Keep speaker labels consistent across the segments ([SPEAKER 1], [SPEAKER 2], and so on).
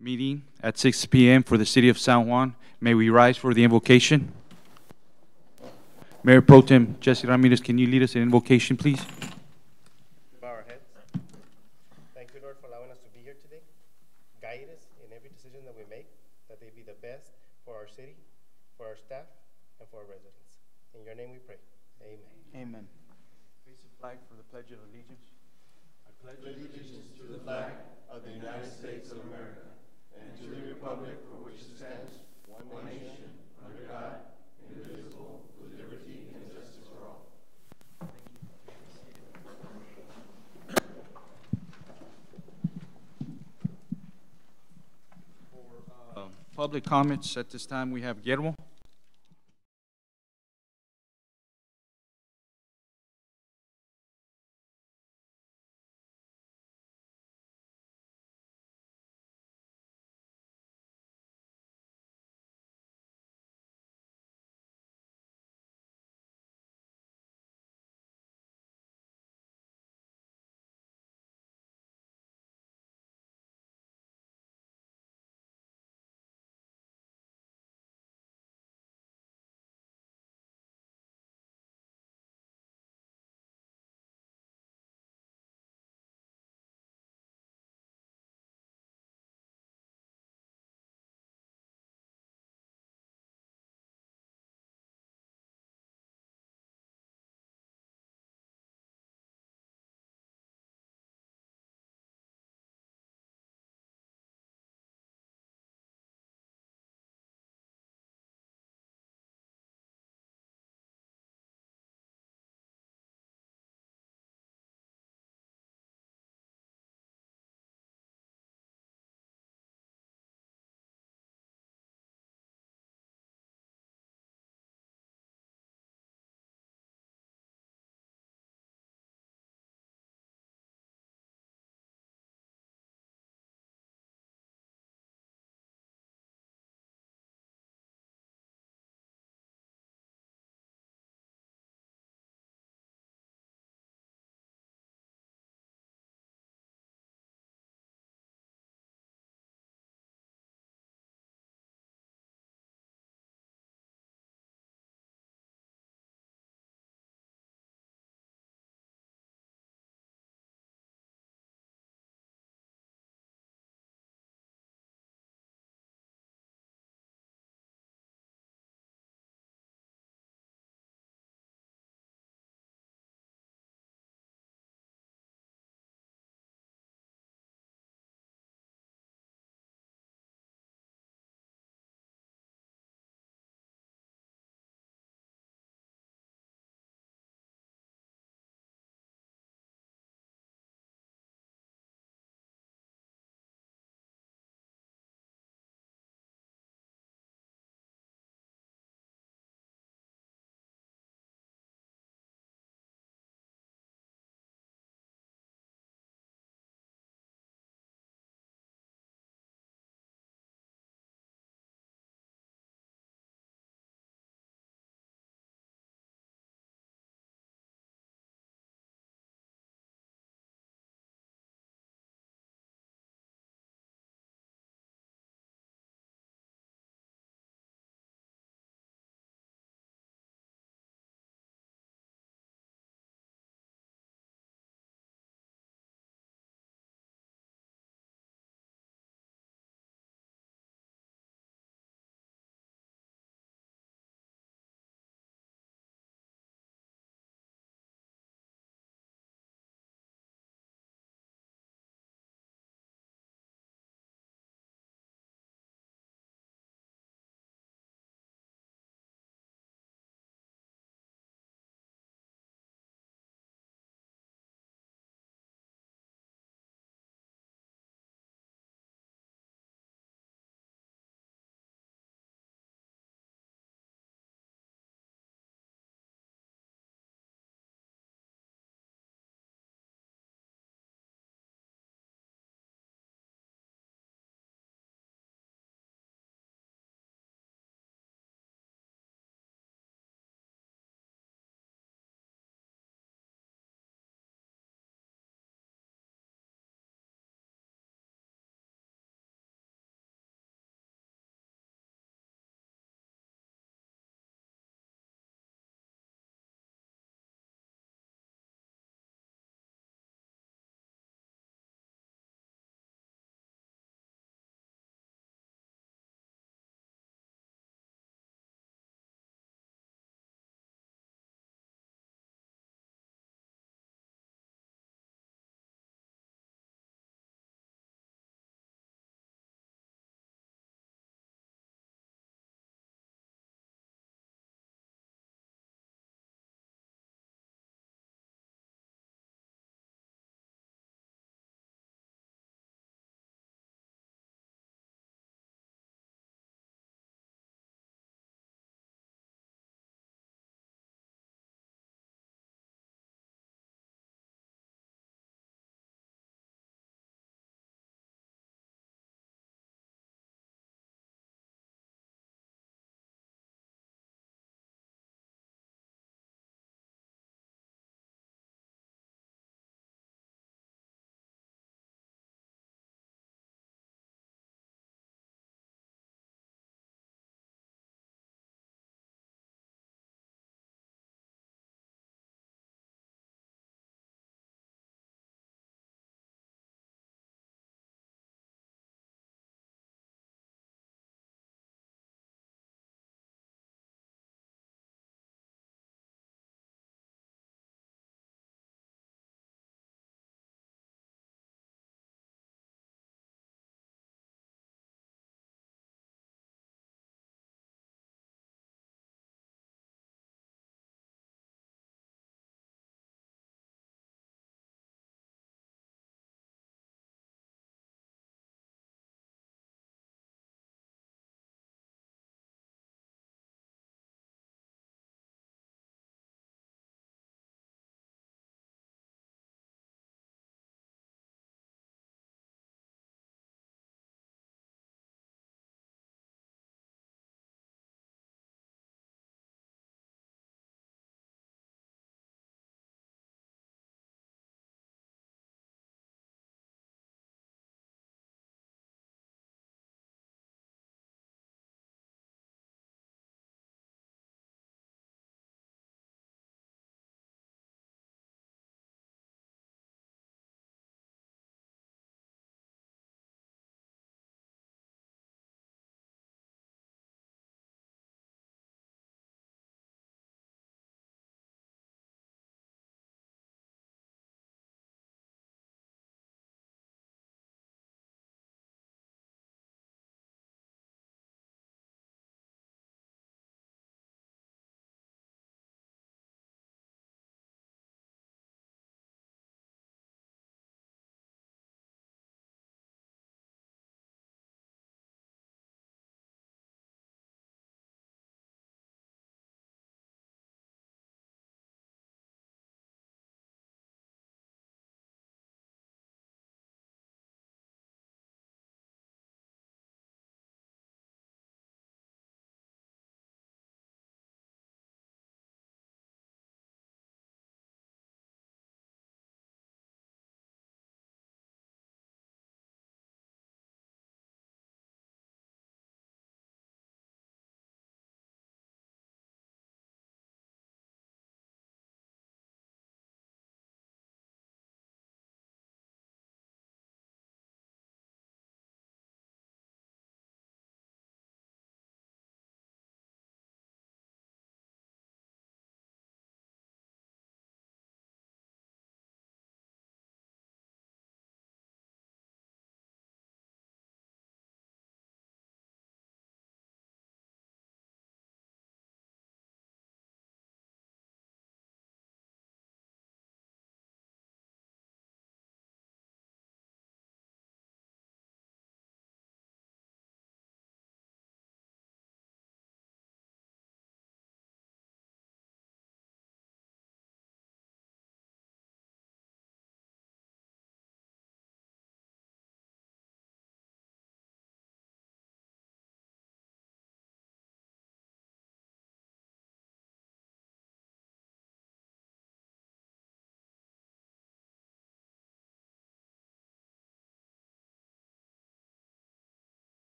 [SPEAKER 1] meeting at 6 p.m. for the city of San Juan. May we rise for the invocation? Mayor Pro Tem Jesse Ramirez, can you lead us in invocation, please?
[SPEAKER 2] Bow our heads. Thank you, Lord, for allowing us to be here today. Guide us in every decision that we make, that they be the best for our city, for our staff, and for our residents. In your name we pray. Amen.
[SPEAKER 1] Amen. Face the flag for the Pledge of Allegiance. I pledge
[SPEAKER 3] allegiance to the flag of the United States of America and to the republic for which it stands, one nation, under God, indivisible, with liberty and justice for all.
[SPEAKER 1] For public comments at this time, we have Guillermo.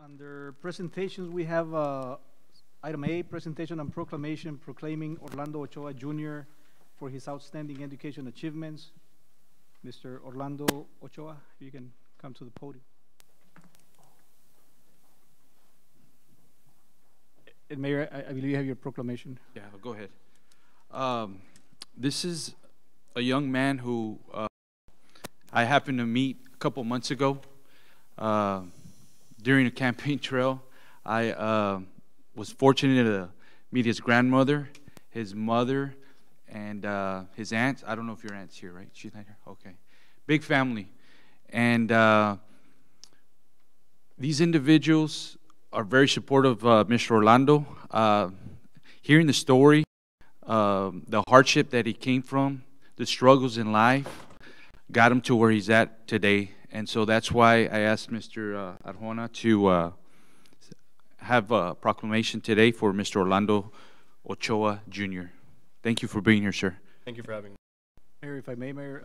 [SPEAKER 4] Under presentations, we have item A, presentation and proclamation proclaiming Orlando Ochoa Jr. for his outstanding education achievements. Mr. Orlando Ochoa, you can come to the podium. And Mayor, I believe you have your proclamation.
[SPEAKER 1] Yeah, go ahead. This is a young man who I happened to meet a couple months ago during a campaign trail. I was fortunate to meet his grandmother, his mother, and his aunt. I don't know if your aunt's here, right? She's not here? Okay. Big family. And these individuals are very supportive of Mr. Orlando. Hearing the story, the hardship that he came from, the struggles in life, got him to where he's at today. And so that's why I asked Mr. Arjona to have a proclamation today for Mr. Orlando Ochoa Jr. Thank you for being here, sir.
[SPEAKER 5] Thank you for having me.
[SPEAKER 4] Mayor, if I may, Mayor,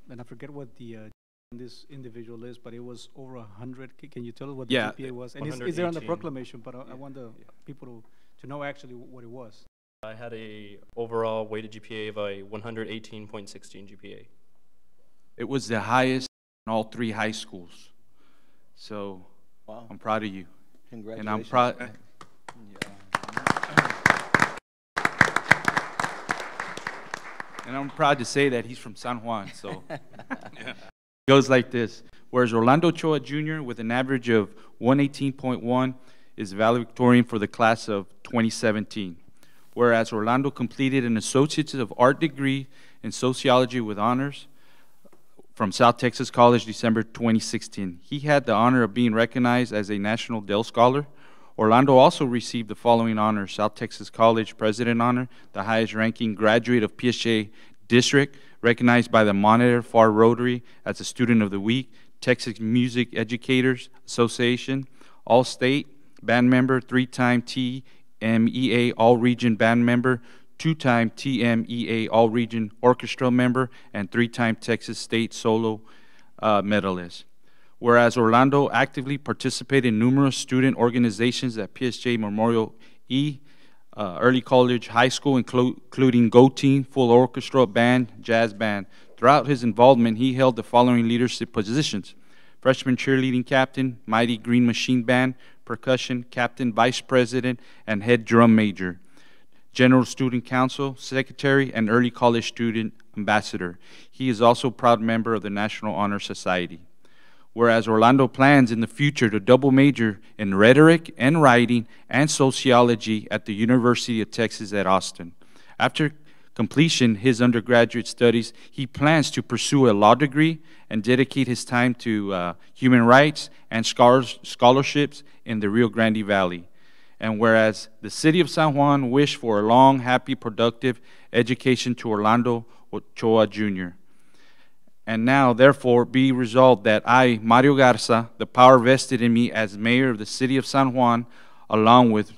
[SPEAKER 4] and I forget what the this individual is, but it was over 100. Can you tell us what the GPA was? And it's there on the
[SPEAKER 5] 118.
[SPEAKER 4] proclamation, but I want the people to know actually what it was.
[SPEAKER 5] I had a overall weighted GPA of a 118.16 GPA.
[SPEAKER 1] It was the highest in all 3 high schools. So
[SPEAKER 6] Wow.
[SPEAKER 1] I'm proud of you.
[SPEAKER 6] Congratulations.
[SPEAKER 1] And I'm proud. And I'm proud to say that he's from San Juan. So it goes like this. Whereas Orlando Ochoa Jr. with an average of 118.1 is valedictorian for the class of 2017. Whereas Orlando completed an Associates of Art degree in Sociology with honors from South Texas College, December 2016. He had the honor of being recognized as a National Dell Scholar. Orlando also received the following honors: South Texas College President Honor, the highest ranking graduate of PSJ District, recognized by the Monitor Far Rotary as a Student of the Week, Texas Music Educators Association, All-State Band Member, 3-time TMEA All-Region Band Member, 2-time TMEA All-Region Orchestra Member, and 3-time Texas State Solo Medalist. Whereas Orlando actively participated in numerous student organizations at PSJ Memorial E, early college, high school, including Go Team, Full Orchestra Band, Jazz Band. Throughout his involvement, he held the following leadership positions: Freshman Cheerleading Captain, Mighty Green Machine Band, Percussion Captain, Vice President, and Head Drum Major, General Student Council, Secretary, and Early College Student Ambassador. He is also a proud member of the National Honor Society. Whereas Orlando plans in the future to double major in rhetoric and writing and sociology at the University of Texas at Austin. After completion his undergraduate studies, he plans to pursue a law degree and dedicate his time to human rights and scholarships in the Rio Grande Valley. And whereas the city of San Juan wished for a long, happy, productive education to Orlando Ochoa Jr. And now, therefore, be resolved that I, Mario Garza, the power vested in me as mayor of the city of San Juan, along with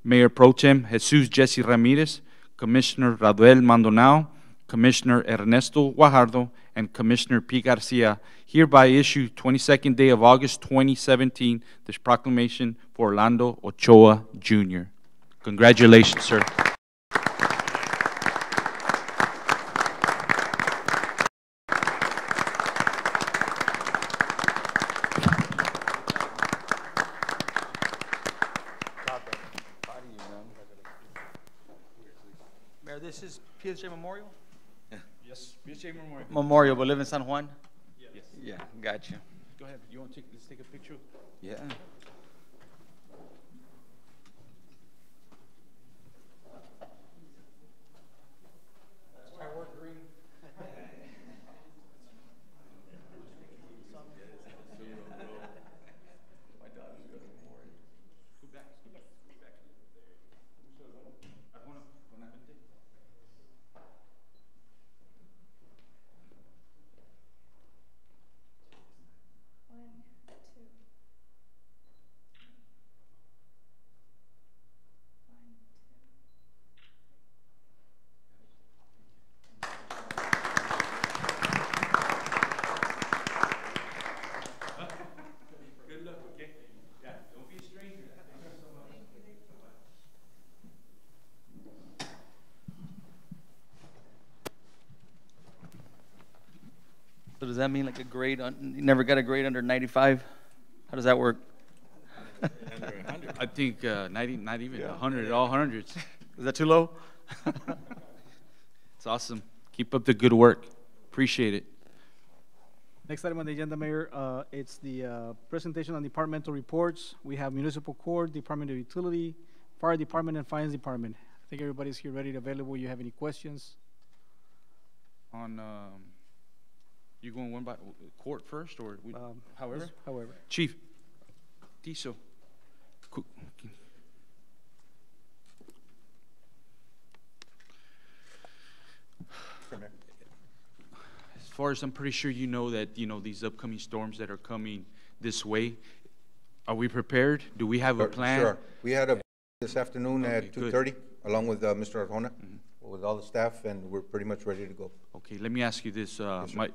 [SPEAKER 1] Mayor Pro Tem Jesus Jesse Ramirez, Commissioner Raduel Maldonado, Commissioner Ernesto Guajardo, and Commissioner P. Garcia, hereby issue 22nd day of August 2017 this proclamation for Orlando Ochoa Jr. Congratulations, sir.
[SPEAKER 6] Mayor, this is PSJ Memorial?
[SPEAKER 1] Yes, PSJ Memorial.
[SPEAKER 6] Memorial, but live in San Juan?
[SPEAKER 1] Yes.
[SPEAKER 6] Yeah, got you.
[SPEAKER 1] Go ahead. You want to let's take a picture?
[SPEAKER 6] Yeah. does that mean? Like a grade, you never got a grade under 95? How does that work?
[SPEAKER 1] I think 90, not even 100, all hundreds.
[SPEAKER 6] Is that too low?
[SPEAKER 1] It's awesome. Keep up the good work. Appreciate it.
[SPEAKER 4] Next item on the agenda, Mayor, it's the presentation on departmental reports. We have Municipal Court, Department of Utility, Fire Department, and Finance Department. I think everybody's here ready and available. You have any questions?
[SPEAKER 1] On, you going one by court first, or however?
[SPEAKER 4] However.
[SPEAKER 1] Chief, Tiso. As far as I'm pretty sure you know that, these upcoming storms that are coming this way, are we prepared? Do we have a plan?
[SPEAKER 7] Sure. We had a this afternoon
[SPEAKER 1] Okay,
[SPEAKER 7] at
[SPEAKER 1] good.
[SPEAKER 7] 2:30, along with Mr. Arjona, with all the staff, and we're pretty much ready to go.
[SPEAKER 1] Okay, let me ask you this. My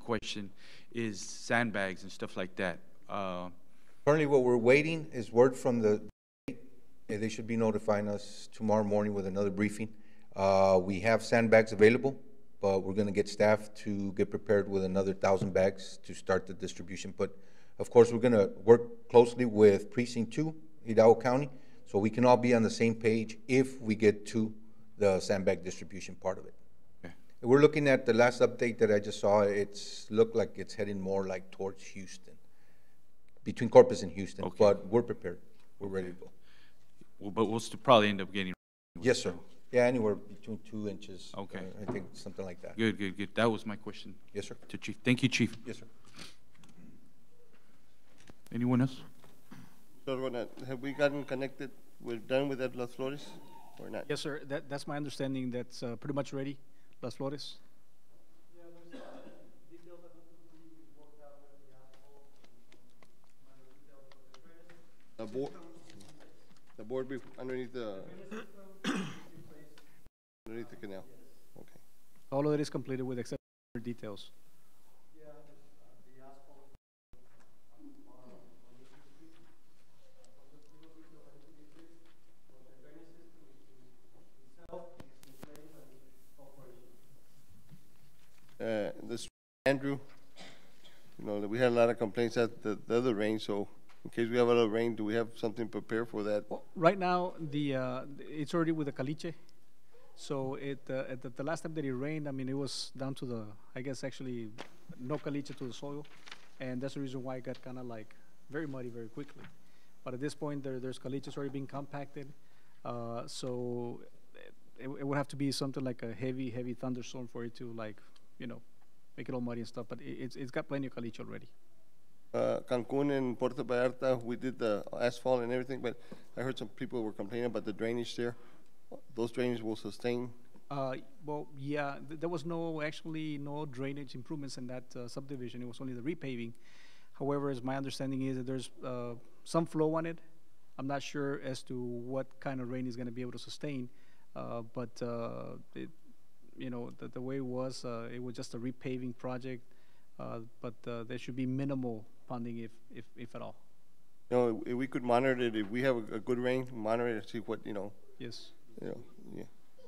[SPEAKER 1] question is sandbags and stuff like that.
[SPEAKER 7] Currently, what we're waiting is word from the state. They should be notifying us tomorrow morning with another briefing. We have sandbags available, but we're going to get staff to get prepared with another 1,000 bags to start the distribution. But of course, we're going to work closely with Precinct 2, Hidalgo County, so we can all be on the same page if we get to the sandbag distribution part of it.
[SPEAKER 1] Okay.
[SPEAKER 7] We're looking at the last update that I just saw. It's looked like it's heading more like towards Houston, between Corpus and Houston.
[SPEAKER 1] Okay.
[SPEAKER 7] But we're prepared. We're ready to go.
[SPEAKER 1] Well, but we'll still probably end up getting.
[SPEAKER 7] Yes, sir. Yeah, anywhere between 2 inches.
[SPEAKER 1] Okay.
[SPEAKER 7] I think something like that.
[SPEAKER 1] Good, good, good. That was my question
[SPEAKER 7] Yes, sir.
[SPEAKER 1] to Chief. Thank you, Chief.
[SPEAKER 7] Yes, sir.
[SPEAKER 1] Anyone else?
[SPEAKER 2] So, have we gotten connected? We're done with that Las Flores, or not?
[SPEAKER 4] Yes, sir. That's my understanding. That's pretty much ready. Las Flores.
[SPEAKER 2] The board underneath the underneath the canal. Okay.
[SPEAKER 4] All of it is completed with except for details.
[SPEAKER 2] This Andrew, that we had a lot of complaints at the other rain, so in case we have a lot of rain, do we have something prepared for that?
[SPEAKER 4] Well, right now, it's already with the caliche. So at the last time that it rained, I mean, it was down to the, I guess actually, no caliche to the soil. And that's the reason why it got kind of like very muddy very quickly. But at this point, there's caliches already being compacted. So it would have to be something like a heavy thunderstorm for it to like, make it all muddy and stuff. But it's got plenty of caliche already.
[SPEAKER 2] Cancun and Puerto Vallarta, we did the asphalt and everything, but I heard some people were complaining about the drainage there. Those drainage will sustain?
[SPEAKER 4] Well, yeah, there was no drainage improvements in that subdivision. It was only the repaving. However, as my understanding is that there's some flow on it. I'm not sure as to what kind of rain is going to be able to sustain, but the way it was just a repaving project. But there should be minimal ponding if at all.
[SPEAKER 2] If we could monitor it, if we have a good rain, monitor it, see what,
[SPEAKER 4] Yes.
[SPEAKER 2] Yeah.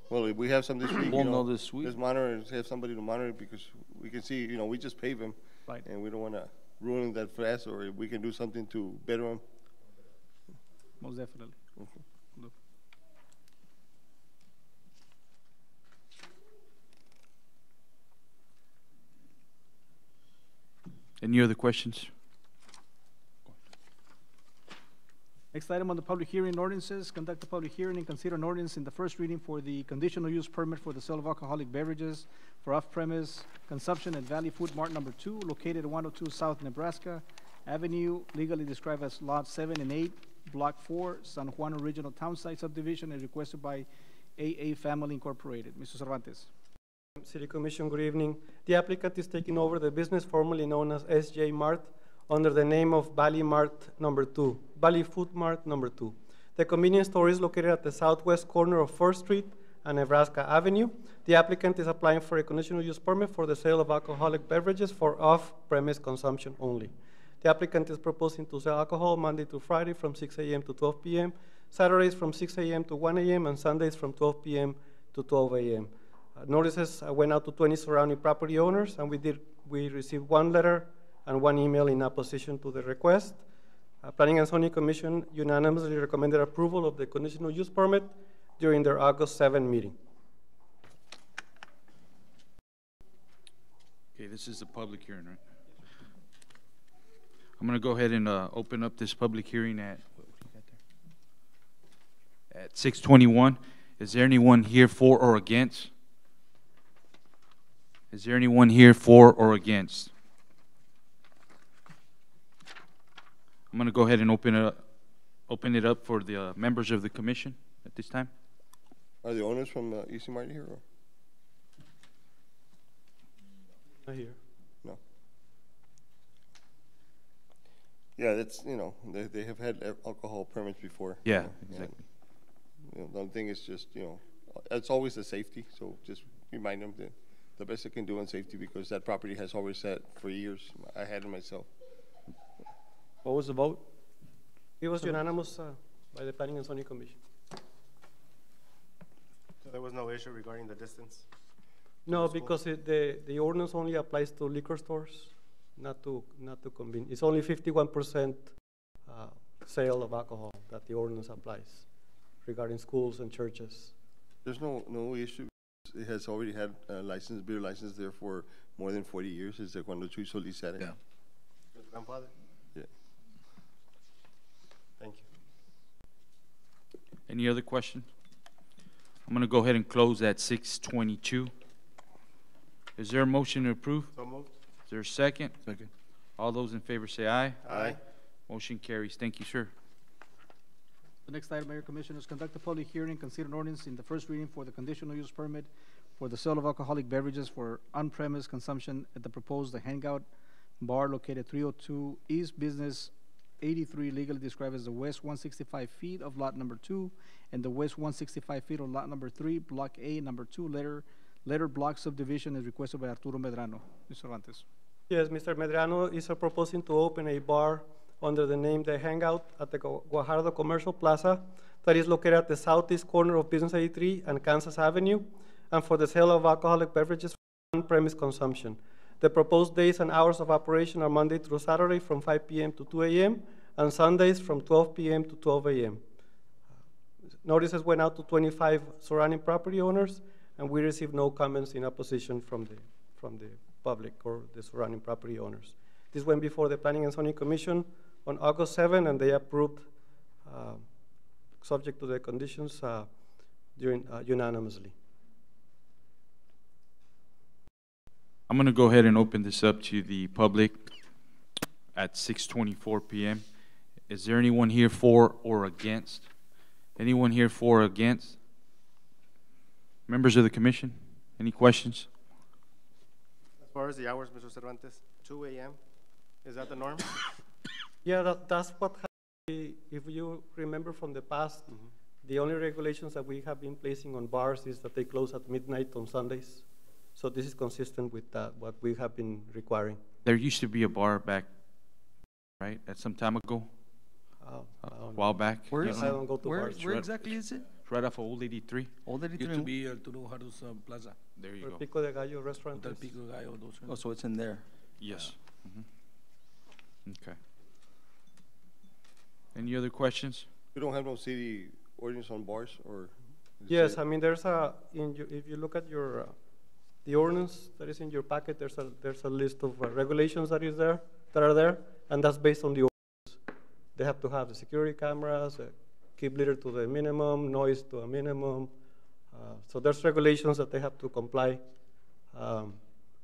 [SPEAKER 2] Well, if we have some this week,
[SPEAKER 6] We'll know this week.
[SPEAKER 2] let's monitor it, have somebody to monitor it, because we can see, we just pave them.
[SPEAKER 4] Right.
[SPEAKER 2] And we don't want to ruin that fast, or if we can do something to better them.
[SPEAKER 4] Most definitely.
[SPEAKER 2] Okay.
[SPEAKER 4] Look.
[SPEAKER 1] Any other questions?
[SPEAKER 4] Next item on the public hearing ordinances, conduct a public hearing and consider an ordinance in the first reading for the conditional use permit for the sale of alcoholic beverages for off-premise consumption at Valley Food Mart Number 2, located at 102 South Nebraska Avenue, legally described as Lot 7 and 8, Block 4, San Juan Original Townsite Subdivision, and requested by AA Family Incorporated. Mr. Cervantes.
[SPEAKER 8] City Commission, good evening. The applicant is taking over the business formerly known as SJ Mart under the name of Valley Mart Number 2, Valley Food Mart Number 2. The convenience store is located at the southwest corner of 4th Street and Nebraska Avenue. The applicant is applying for a conditional use permit for the sale of alcoholic beverages for off-premise consumption only. The applicant is proposing to sell alcohol Monday to Friday from 6 a.m. to 12 p.m., Saturdays from 6 a.m. to 1 a.m., and Sundays from 12 p.m. to 12 a.m. Notices went out to 20 surrounding property owners, and we received one letter and one email in opposition to the request. Planning and Zoning Commission unanimously recommended approval of the conditional use permit during their August 7 meeting.
[SPEAKER 1] Okay, this is the public hearing, right? I'm gonna go ahead and open up this public hearing at 6:21. Is there anyone here for or against? Is there anyone here for or against? I'm gonna go ahead and open it up for the members of the commission at this time.
[SPEAKER 3] Are the owners from EC Martin here? Or?
[SPEAKER 8] Not here.
[SPEAKER 3] No. Yeah, that's, you know, they have had alcohol permits before.
[SPEAKER 1] Yeah,
[SPEAKER 3] you know,
[SPEAKER 1] exactly.
[SPEAKER 3] You know, the only thing is just, you know, it's always the safety, so just remind them that the best they can do on safety, because that property has always sat for years. I had it myself.
[SPEAKER 6] What was the vote?
[SPEAKER 8] It was unanimous by the Planning and Zoning Commission.
[SPEAKER 2] So there was no issue regarding the distance?
[SPEAKER 8] No, because the ordinance only applies to liquor stores, not to convenience. It's only 51% sale of alcohol that the ordinance applies regarding schools and churches.
[SPEAKER 3] There's no issue. It has already had a license, beer license there for more than 40 years. It's cuando Chuy Solís had it.
[SPEAKER 2] Your grandfather?
[SPEAKER 3] Yeah.
[SPEAKER 2] Thank you.
[SPEAKER 1] Any other questions? I'm gonna go ahead and close at 6:22. Is there a motion to approve?
[SPEAKER 2] So moved.
[SPEAKER 1] Is there a second?
[SPEAKER 7] Second.
[SPEAKER 1] All those in favor say aye.
[SPEAKER 2] Aye.
[SPEAKER 1] Motion carries. Thank you, sir.
[SPEAKER 4] The next item, Mayor Commissioners, conduct a public hearing, consider an ordinance in the first reading for the conditional use permit for the sale of alcoholic beverages for on-premise consumption at the proposed Hangout Bar located 302 East Business 83, legally described as the west 165 feet of lot number 2 and the west 165 feet of lot number 3, block A, number 2, letter block subdivision, as requested by Arturo Medrano. Mr. Cervantes.
[SPEAKER 8] Yes, Mr. Medrano is proposing to open a bar under the name The Hangout at the Guajardo Commercial Plaza that is located at the southeast corner of Business 83 and Kansas Avenue, and for the sale of alcoholic beverages for on-premise consumption. The proposed days and hours of operation are Monday through Saturday from 5 p.m. to 2 a.m. and Sundays from 12 p.m. to 12 a.m. Notices went out to 25 surrounding property owners, and we received no comments in opposition from the public or the surrounding property owners. This went before the Planning and Zoning Commission on August 7, and they approved, subject to the conditions, unanimously.
[SPEAKER 1] I'm gonna go ahead and open this up to the public at 6:24 p.m. Is there anyone here for or against? Anyone here for or against? Members of the commission, any questions?
[SPEAKER 2] As far as the hours, Mr. Cervantes, 2 a.m., is that the norm?
[SPEAKER 8] Yeah, that's what happened. If you remember from the past, the only regulations that we have been placing on bars is that they close at midnight on Sundays. So this is consistent with that, what we have been requiring.
[SPEAKER 1] There used to be a bar back, right, at some time ago, a while back.
[SPEAKER 6] Where
[SPEAKER 1] You
[SPEAKER 6] is
[SPEAKER 1] don't
[SPEAKER 8] I
[SPEAKER 1] know?
[SPEAKER 8] don't go to
[SPEAKER 6] Where,
[SPEAKER 8] bars.
[SPEAKER 6] where exactly is it?
[SPEAKER 1] Right off of Old 83.
[SPEAKER 6] Old
[SPEAKER 9] Used to
[SPEAKER 6] 83?
[SPEAKER 9] be Arturo Jardo's Plaza,
[SPEAKER 1] There you
[SPEAKER 8] Where
[SPEAKER 1] go.
[SPEAKER 8] Pico de Gallo restaurant
[SPEAKER 9] Hotel
[SPEAKER 8] is.
[SPEAKER 9] Pico Gallo, those.
[SPEAKER 6] Oh, so it's in there.
[SPEAKER 1] Yes. Okay. Any other questions?
[SPEAKER 3] You don't have no city ordinance on bars, or? is
[SPEAKER 8] Yes,
[SPEAKER 3] it-
[SPEAKER 8] I mean, there's if you look at your, the ordinance that is in your packet, there's a list of regulations that are there, and that's based on the ordinance. They have to have the security cameras, keep litter to the minimum, noise to a minimum. So there's regulations that they have to comply.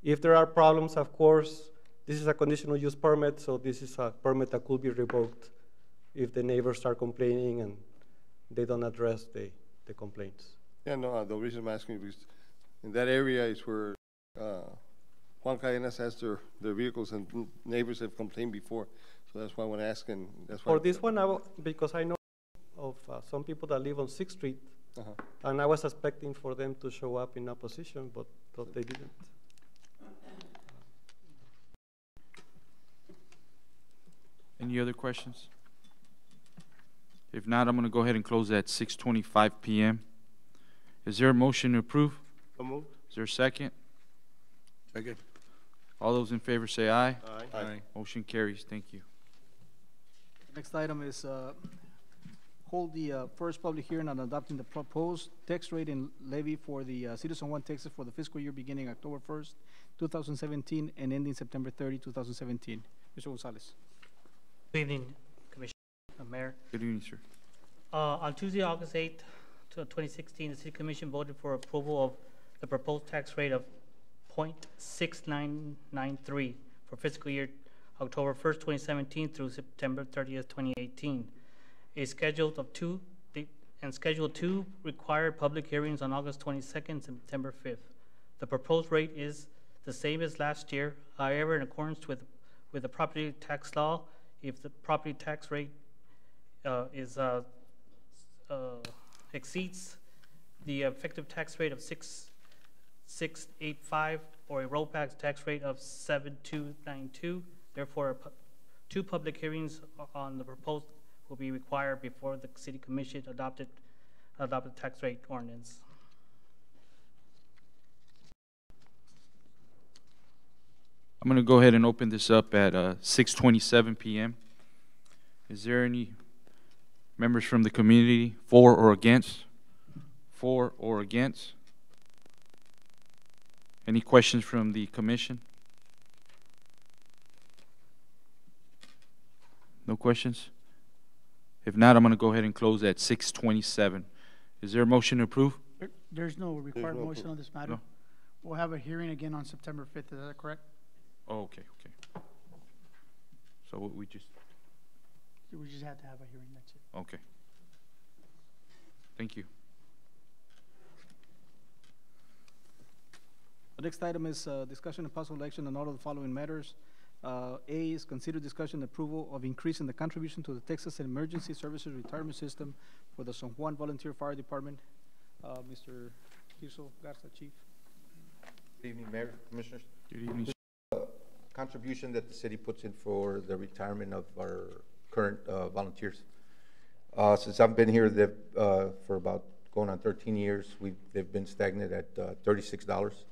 [SPEAKER 8] If there are problems, of course, this is a conditional use permit, so this is a permit that could be revoked if the neighbors start complaining and they don't address the complaints.
[SPEAKER 3] Yeah, no, the reason I'm asking is in that area is where Juan Cadenas has their vehicles, and neighbors have complained before. So that's why I want to ask, and that's why.
[SPEAKER 8] For this one, because I know of some people that live on 6th Street,
[SPEAKER 3] Uh-huh.
[SPEAKER 8] and I was expecting for them to show up in opposition, but they didn't.
[SPEAKER 1] Any other questions? If not, I'm going to go ahead and close at 6:25 p.m. Is there a motion to approve?
[SPEAKER 2] So moved.
[SPEAKER 1] Is there a second?
[SPEAKER 9] Second.
[SPEAKER 1] All those in favor say aye.
[SPEAKER 9] Aye.
[SPEAKER 1] Motion carries. Thank you.
[SPEAKER 4] Next item is hold the first public hearing on adopting the proposed tax rate and levy for the City of San Juan, Texas for the fiscal year beginning October 1st, 2017 and ending September 30, 2017. Mr. Gonzalez.
[SPEAKER 10] Good evening, Commissioner, Mayor.
[SPEAKER 1] Good evening, sir.
[SPEAKER 10] On Tuesday, August 8th, 2016, the City Commission voted for approval of the proposed tax rate of 0.6993 for fiscal year October 1st, 2017 through September 30th, 2018. Scheduled two required public hearings on August 22nd and September 5th. The proposed rate is the same as last year. However, in accordance with the property tax law, if the property tax rate exceeds the effective tax rate of 6.85 or a rollback tax rate of 7.292, therefore, two public hearings on the proposed will be required before the City Commission adopted tax rate ordinance.
[SPEAKER 1] I'm going to go ahead and open this up at 6:27 p.m. Is there any members from the community for or against? For or against? Any questions from the commission? No questions? If not, I'm going to go ahead and close at 6:27. Is there a motion to approve?
[SPEAKER 11] There's no required motion on this matter.
[SPEAKER 1] No.
[SPEAKER 11] We'll have a hearing again on September 5th, is that correct?
[SPEAKER 1] Oh, okay. So we just,
[SPEAKER 11] We just have to have a hearing, that's it.
[SPEAKER 1] okay. Thank you.
[SPEAKER 4] The next item is discussion and possible action on all of the following matters. A is consider discussion and approval of increasing the contribution to the Texas Emergency Services Retirement System for the San Juan Volunteer Fire Department. Mr. Tirso Garza, Chief.
[SPEAKER 7] Good evening, Mayor, Commissioners.
[SPEAKER 1] Good evening.
[SPEAKER 7] Contribution that the city puts in for the retirement of our current volunteers. Since I've been here for about going on 13 years, they've been stagnant at $36.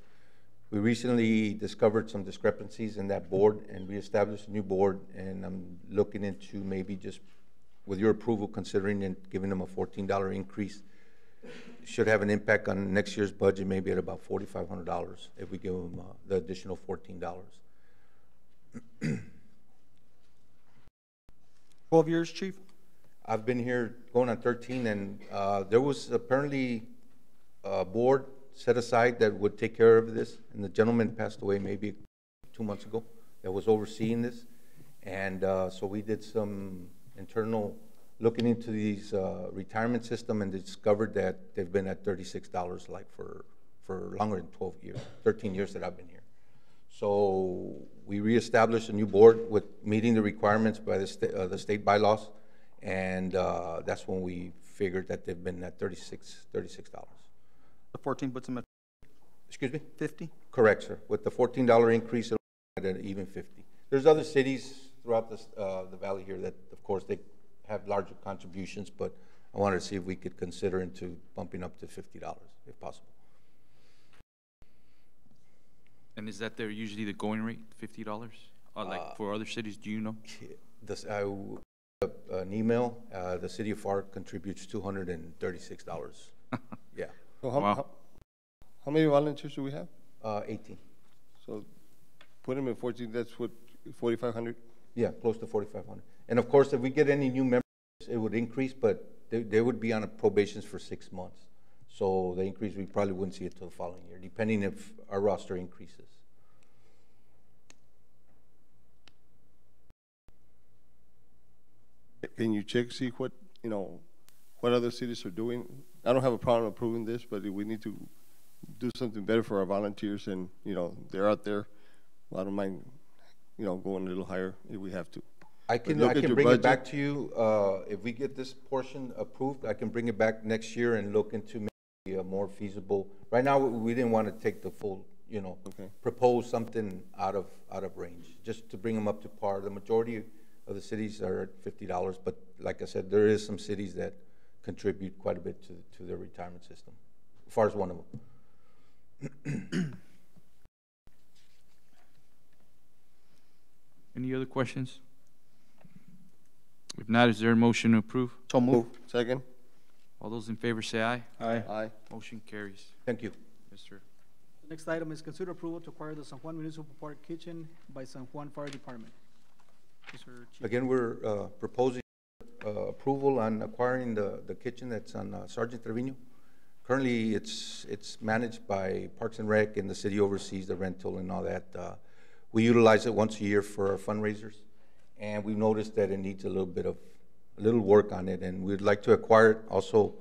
[SPEAKER 7] We recently discovered some discrepancies in that board, and we established a new board, and I'm looking into maybe just, with your approval, considering and giving them a $14 increase. Should have an impact on next year's budget, maybe at about $4,500 if we give them the additional $14.
[SPEAKER 6] 12 years, Chief?
[SPEAKER 7] I've been here going on 13, and there was apparently a board set aside that would take care of this, and the gentleman passed away maybe 2 months ago that was overseeing this, and so we did some internal looking into these retirement system and discovered that they've been at $36 like for longer than 12 years, 13 years that I've been here. So we reestablished a new board with meeting the requirements by the state bylaws, and that's when we figured that they've been at $36.
[SPEAKER 6] The 14 puts them at,
[SPEAKER 7] Excuse me?
[SPEAKER 6] 50?
[SPEAKER 7] Correct, sir. With the $14 increase, it'll be at an even 50. There's other cities throughout the valley here that, of course, they have larger contributions, but I wanted to see if we could consider into bumping up to $50 if possible.
[SPEAKER 1] And is that usually the going rate, $50? Like for other cities, do you know?
[SPEAKER 7] An email, the city of FAR contributes $236. Yeah.
[SPEAKER 3] So
[SPEAKER 1] Wow.
[SPEAKER 3] how many volunteers do we have?
[SPEAKER 7] 18.
[SPEAKER 3] So put them in 14, that's what, 4,500?
[SPEAKER 7] Yeah, close to 4,500. And of course, if we get any new members, it would increase, but they would be on a probations for 6 months. So the increase, we probably wouldn't see it till the following year, depending if our roster increases.
[SPEAKER 3] Can you check, see what other cities are doing? I don't have a problem approving this, but we need to do something better for our volunteers, and they're out there. I don't mind, going a little higher if we have to.
[SPEAKER 7] I can bring it back to you if we get this portion approved. I can bring it back next year and look into maybe a more feasible. Right now, we didn't want to take the full, propose something out of range, just to bring them up to par. The majority of the cities are at $50, but like I said, there is some cities that contribute quite a bit to their retirement system. As far as one of them.
[SPEAKER 1] Any other questions? If not, is there a motion to approve?
[SPEAKER 6] So move.
[SPEAKER 3] Second?
[SPEAKER 1] All those in favor say aye.
[SPEAKER 6] Aye.
[SPEAKER 3] Aye.
[SPEAKER 1] Motion carries.
[SPEAKER 7] Thank you.
[SPEAKER 1] Yes, sir.
[SPEAKER 4] The next item is consider approval to acquire the San Juan Municipal Park Kitchen by San Juan Fire Department. Mr. Chief.
[SPEAKER 7] Again, we're proposing approval on acquiring the kitchen that's on Sergeant Trevino. Currently, it's managed by Parks and Rec, and the city oversees the rental and all that. We utilize it once a year for our fundraisers, and we've noticed that it needs a little work on it, and we'd like to acquire it. Also,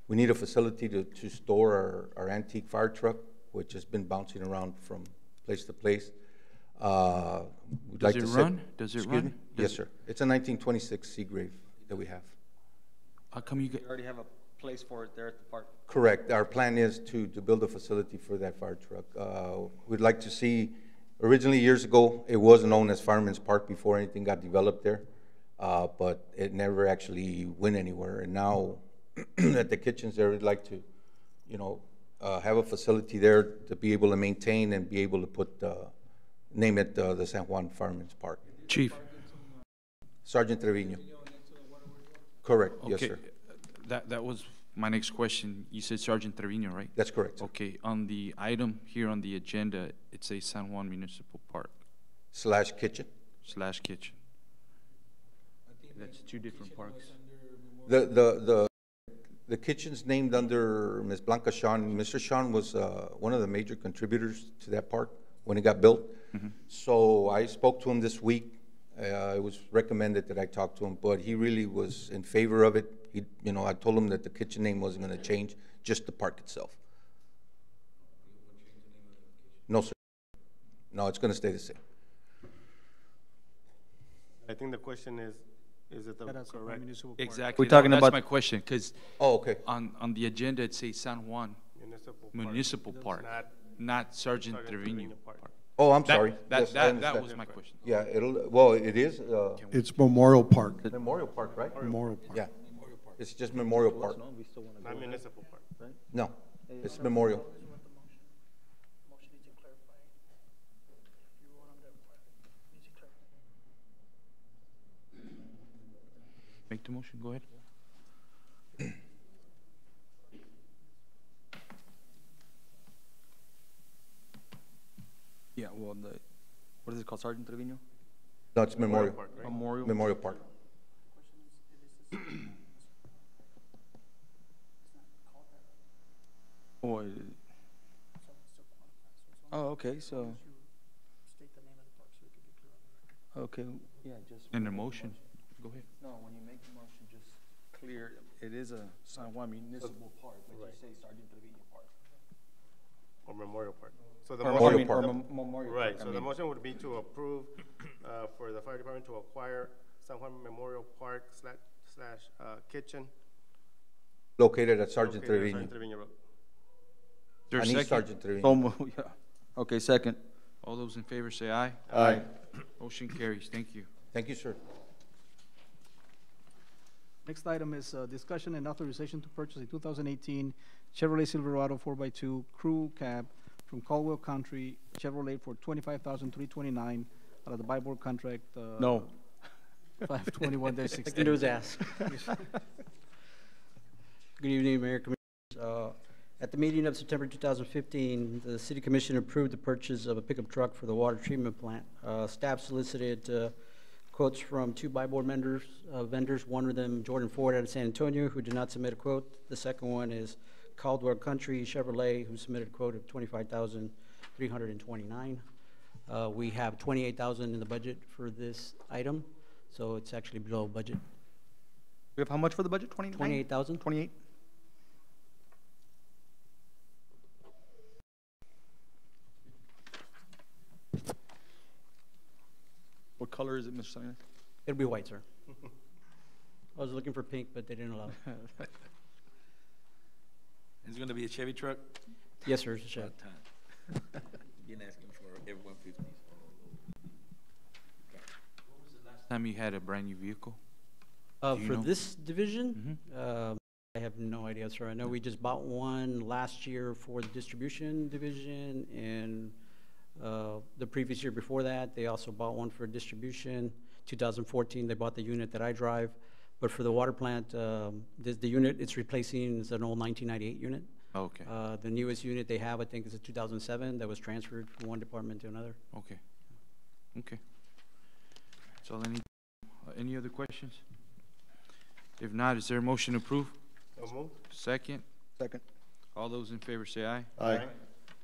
[SPEAKER 7] we need a facility to store our antique fire truck, which has been bouncing around from place to place. We'd like to
[SPEAKER 1] run? Does it
[SPEAKER 7] Excuse
[SPEAKER 1] run?
[SPEAKER 7] me? Yes, sir. It's a 1926 Seagrave that we have.
[SPEAKER 1] How come you get,
[SPEAKER 6] We already have a place for it there at the park.
[SPEAKER 7] Correct. Our plan is to build a facility for that fire truck. We'd like to see, originally years ago, it was known as Fireman's Park before anything got developed there, but it never actually went anywhere. And now that the kitchen's there, we'd like to, have a facility there to be able to maintain and be able to put, name it the San Juan Fireman's Park.
[SPEAKER 1] Chief?
[SPEAKER 7] Sergeant Trevino. Correct. Yes,
[SPEAKER 1] Okay,
[SPEAKER 7] sir.
[SPEAKER 1] that was my next question. You said Sergeant Trevino, right?
[SPEAKER 7] That's correct, sir.
[SPEAKER 1] Okay, on the item here on the agenda, it says San Juan Municipal Park
[SPEAKER 7] / kitchen.
[SPEAKER 1] / kitchen. That's two different parks.
[SPEAKER 7] The kitchen's named under Ms. Blanca Sean. Mr. Sean was one of the major contributors to that park when it got built. So I spoke to him this week. It was recommended that I talk to him, but he really was in favor of it. I told him that the kitchen name wasn't going to change, just the park itself. No, sir. No, it's going to stay the same.
[SPEAKER 2] I think the question is it the
[SPEAKER 4] That's San Juan
[SPEAKER 2] correct
[SPEAKER 4] Municipal Park.
[SPEAKER 1] Exactly.
[SPEAKER 6] We're talking
[SPEAKER 1] That's
[SPEAKER 6] about-
[SPEAKER 1] my question, because
[SPEAKER 7] Oh, okay.
[SPEAKER 1] on the agenda, it says San Juan
[SPEAKER 2] municipal
[SPEAKER 1] Municipal
[SPEAKER 2] park?
[SPEAKER 1] Park,
[SPEAKER 2] Not
[SPEAKER 1] not Sergeant
[SPEAKER 2] Sergeant
[SPEAKER 1] Trevino
[SPEAKER 2] Trevino Park.
[SPEAKER 1] Park.
[SPEAKER 7] Oh, I'm
[SPEAKER 1] That-
[SPEAKER 7] sorry.
[SPEAKER 1] That,
[SPEAKER 7] Yes, I
[SPEAKER 1] that
[SPEAKER 7] understand.
[SPEAKER 1] was my question.
[SPEAKER 7] Yeah, well, it is
[SPEAKER 9] It's Memorial Park.
[SPEAKER 7] Memorial Park, right?
[SPEAKER 9] Memorial Park.
[SPEAKER 7] Yeah. It's just Memorial Park.
[SPEAKER 2] Not municipal park.
[SPEAKER 7] No, it's Memorial.
[SPEAKER 11] Motion needs to clarify. You want them to, needs to clarify.
[SPEAKER 1] Make the motion, go ahead.
[SPEAKER 6] Yeah, well, what is it called, Sergeant Trevino?
[SPEAKER 7] No, it's Memorial.
[SPEAKER 2] Park, right?
[SPEAKER 6] Memorial?
[SPEAKER 7] Memorial Park.
[SPEAKER 6] Oh, okay, so,
[SPEAKER 11] State the name of the park so we can be clear on the record.
[SPEAKER 6] okay, yeah, just.
[SPEAKER 1] In the motion, go ahead.
[SPEAKER 6] No, when you make the motion, just clear, it is a San Juan Municipal Park, but you say Sergeant Trevino Park.
[SPEAKER 2] Or Memorial Park. So the
[SPEAKER 6] Or
[SPEAKER 2] motion,
[SPEAKER 7] Park.
[SPEAKER 6] Memorial
[SPEAKER 2] right,
[SPEAKER 6] Park, I
[SPEAKER 2] so the
[SPEAKER 6] mean.
[SPEAKER 2] motion would be to approve, for the fire department to acquire San Juan Memorial Park / kitchen.
[SPEAKER 7] Located at Sergeant
[SPEAKER 2] located at
[SPEAKER 7] Trevino.
[SPEAKER 2] Sergeant Trevino Road.
[SPEAKER 1] Is there a
[SPEAKER 7] I need
[SPEAKER 1] second?
[SPEAKER 7] Sergeant Trevino.
[SPEAKER 6] So move, yeah. Okay, second.
[SPEAKER 1] All those in favor say aye.
[SPEAKER 3] Aye.
[SPEAKER 1] Motion carries. Thank you.
[SPEAKER 7] Thank you, sir.
[SPEAKER 4] Next item is discussion and authorization to purchase a 2018 Chevrolet Silverado 4x2 crew cab from Caldwell Country Chevrolet for $25,329 out of the buy board contract.
[SPEAKER 6] No.
[SPEAKER 4] 521-16.
[SPEAKER 12] I can do is ask. Good evening, Mayor, Commissioners. At the meeting of September 2015, the City Commission approved the purchase of a pickup truck for the water treatment plant. Staff solicited quotes from two buy board vendors, one of them Jordan Ford out of San Antonio, who did not submit a quote. The second one is Caldwell Country Chevrolet, who submitted a quote of $25,329. We have $28,000 in the budget for this item, so it's actually below budget.
[SPEAKER 6] We have how much for the budget? 29?
[SPEAKER 12] 28,000.
[SPEAKER 6] 28? What color is it, Mr. Salinas?
[SPEAKER 12] It'll be white, sir. I was looking for pink, but they didn't allow it.
[SPEAKER 13] It's gonna be a Chevy truck?
[SPEAKER 12] Yes, sir, it's a Chevy.
[SPEAKER 13] Been asking for every 150.
[SPEAKER 1] Time you had a brand new vehicle? Do you
[SPEAKER 12] For
[SPEAKER 1] know?
[SPEAKER 12] this division, I have no idea, sir. I know we just bought one last year for the distribution division, and the previous year before that, they also bought one for distribution. 2014, they bought the unit that I drive. But for the water plant, the unit it's replacing is an old 1998 unit.
[SPEAKER 1] Okay.
[SPEAKER 12] The newest unit they have, I think, is a 2007 that was transferred from one department to another.
[SPEAKER 1] Okay. Okay. That's all I need. Any other questions? If not, is there a motion to approve?
[SPEAKER 2] So moved.
[SPEAKER 1] Second?
[SPEAKER 6] Second.
[SPEAKER 1] All those in favor say aye.
[SPEAKER 3] Aye.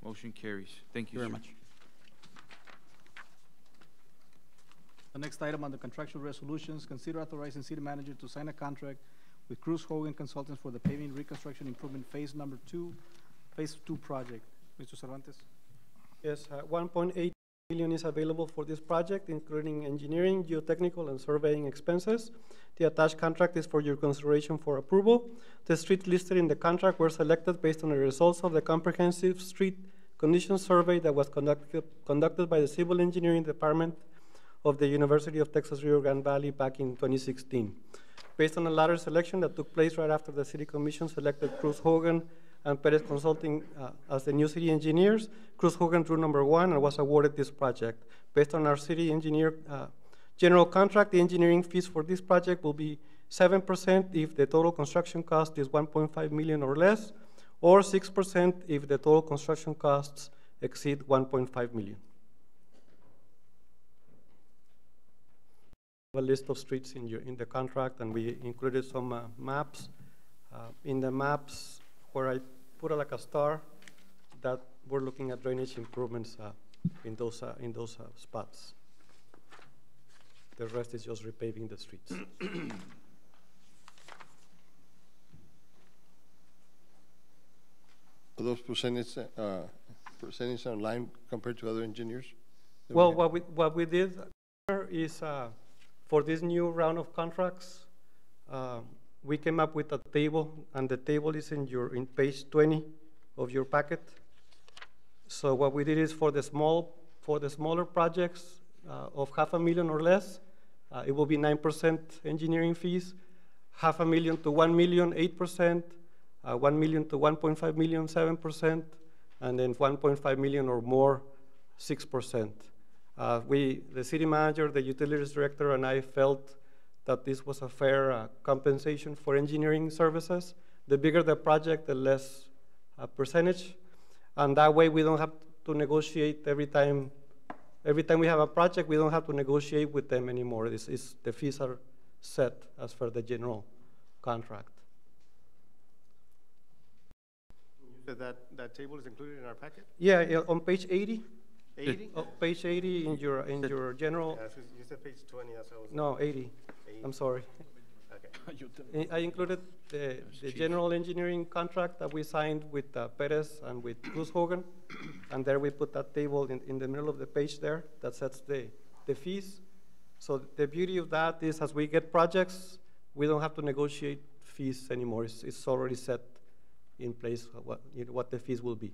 [SPEAKER 1] Motion carries. Thank you,
[SPEAKER 12] Very
[SPEAKER 1] sir.
[SPEAKER 12] much.
[SPEAKER 4] The next item on the contractual resolutions, consider authorizing city manager to sign a contract with Cruz Hogan Consultants for the paving reconstruction improvement phase two project. Mr. Cervantes?
[SPEAKER 8] Yes, 1.8 million is available for this project, including engineering, geotechnical, and surveying expenses. The attached contract is for your consideration for approval. The streets listed in the contract were selected based on the results of the comprehensive street condition survey that was conducted by the Civil Engineering Department of the University of Texas Rio Grande Valley back in 2016. Based on a latter selection that took place right after the City Commission selected Cruz Hogan and Perez Consulting as the new city engineers, Cruz Hogan drew number one and was awarded this project. Based on our city engineer general contract, the engineering fees for this project will be 7% if the total construction cost is 1.5 million or less, or 6% if the total construction costs exceed 1.5 million. A list of streets in the contract, and we included some maps. In the maps where I put like a star, that we're looking at drainage improvements in those spots. The rest is just repaving the streets.
[SPEAKER 3] Are those percentages online compared to other engineers?
[SPEAKER 8] Well, what we did is for this new round of contracts, we came up with a table, and the table is in page 20 of your packet. So what we did is for the smaller projects of $500,000 or less, it will be 9% engineering fees. $500,000 to $1 million, 8%. 1 million to 1.5 million, 7%, and then 1.5 million or more, 6%. The city manager, the utilities director, and I felt that this was a fair compensation for engineering services. The bigger the project, the less percentage, and that way we don't have to negotiate every time. Every time we have a project, we don't have to negotiate with them anymore. The fees are set as per the general contract.
[SPEAKER 2] That table is included in our packet?
[SPEAKER 8] Yeah, on page 80.
[SPEAKER 2] 80?
[SPEAKER 8] Oh, page 80 in your general.
[SPEAKER 2] Yeah, you said page 20, that's what I was.
[SPEAKER 8] No, 80.
[SPEAKER 2] 80.
[SPEAKER 8] I'm sorry.
[SPEAKER 2] Okay.
[SPEAKER 8] I included the general engineering contract that we signed with Perez and with Cruz Hogan, and there we put that table in the middle of the page there that sets the fees. So the beauty of that is as we get projects, we don't have to negotiate fees anymore. It's already set in place what the fees will be.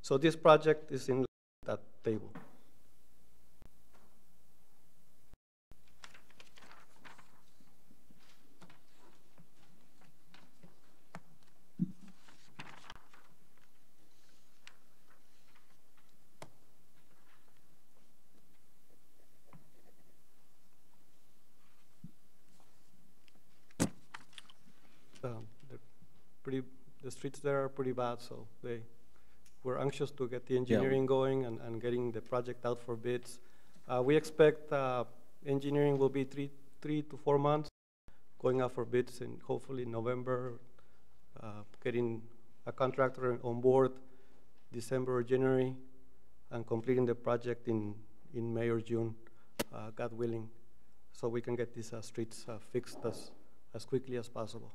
[SPEAKER 8] So this project is in that table. The streets there are pretty bad, so we're anxious to get the engineering going and getting the project out for bids. We expect engineering will be three to 4 months, going out for bids in hopefully November, getting a contractor on board December or January, and completing the project in May or June, God willing, so we can get these streets fixed as quickly as possible.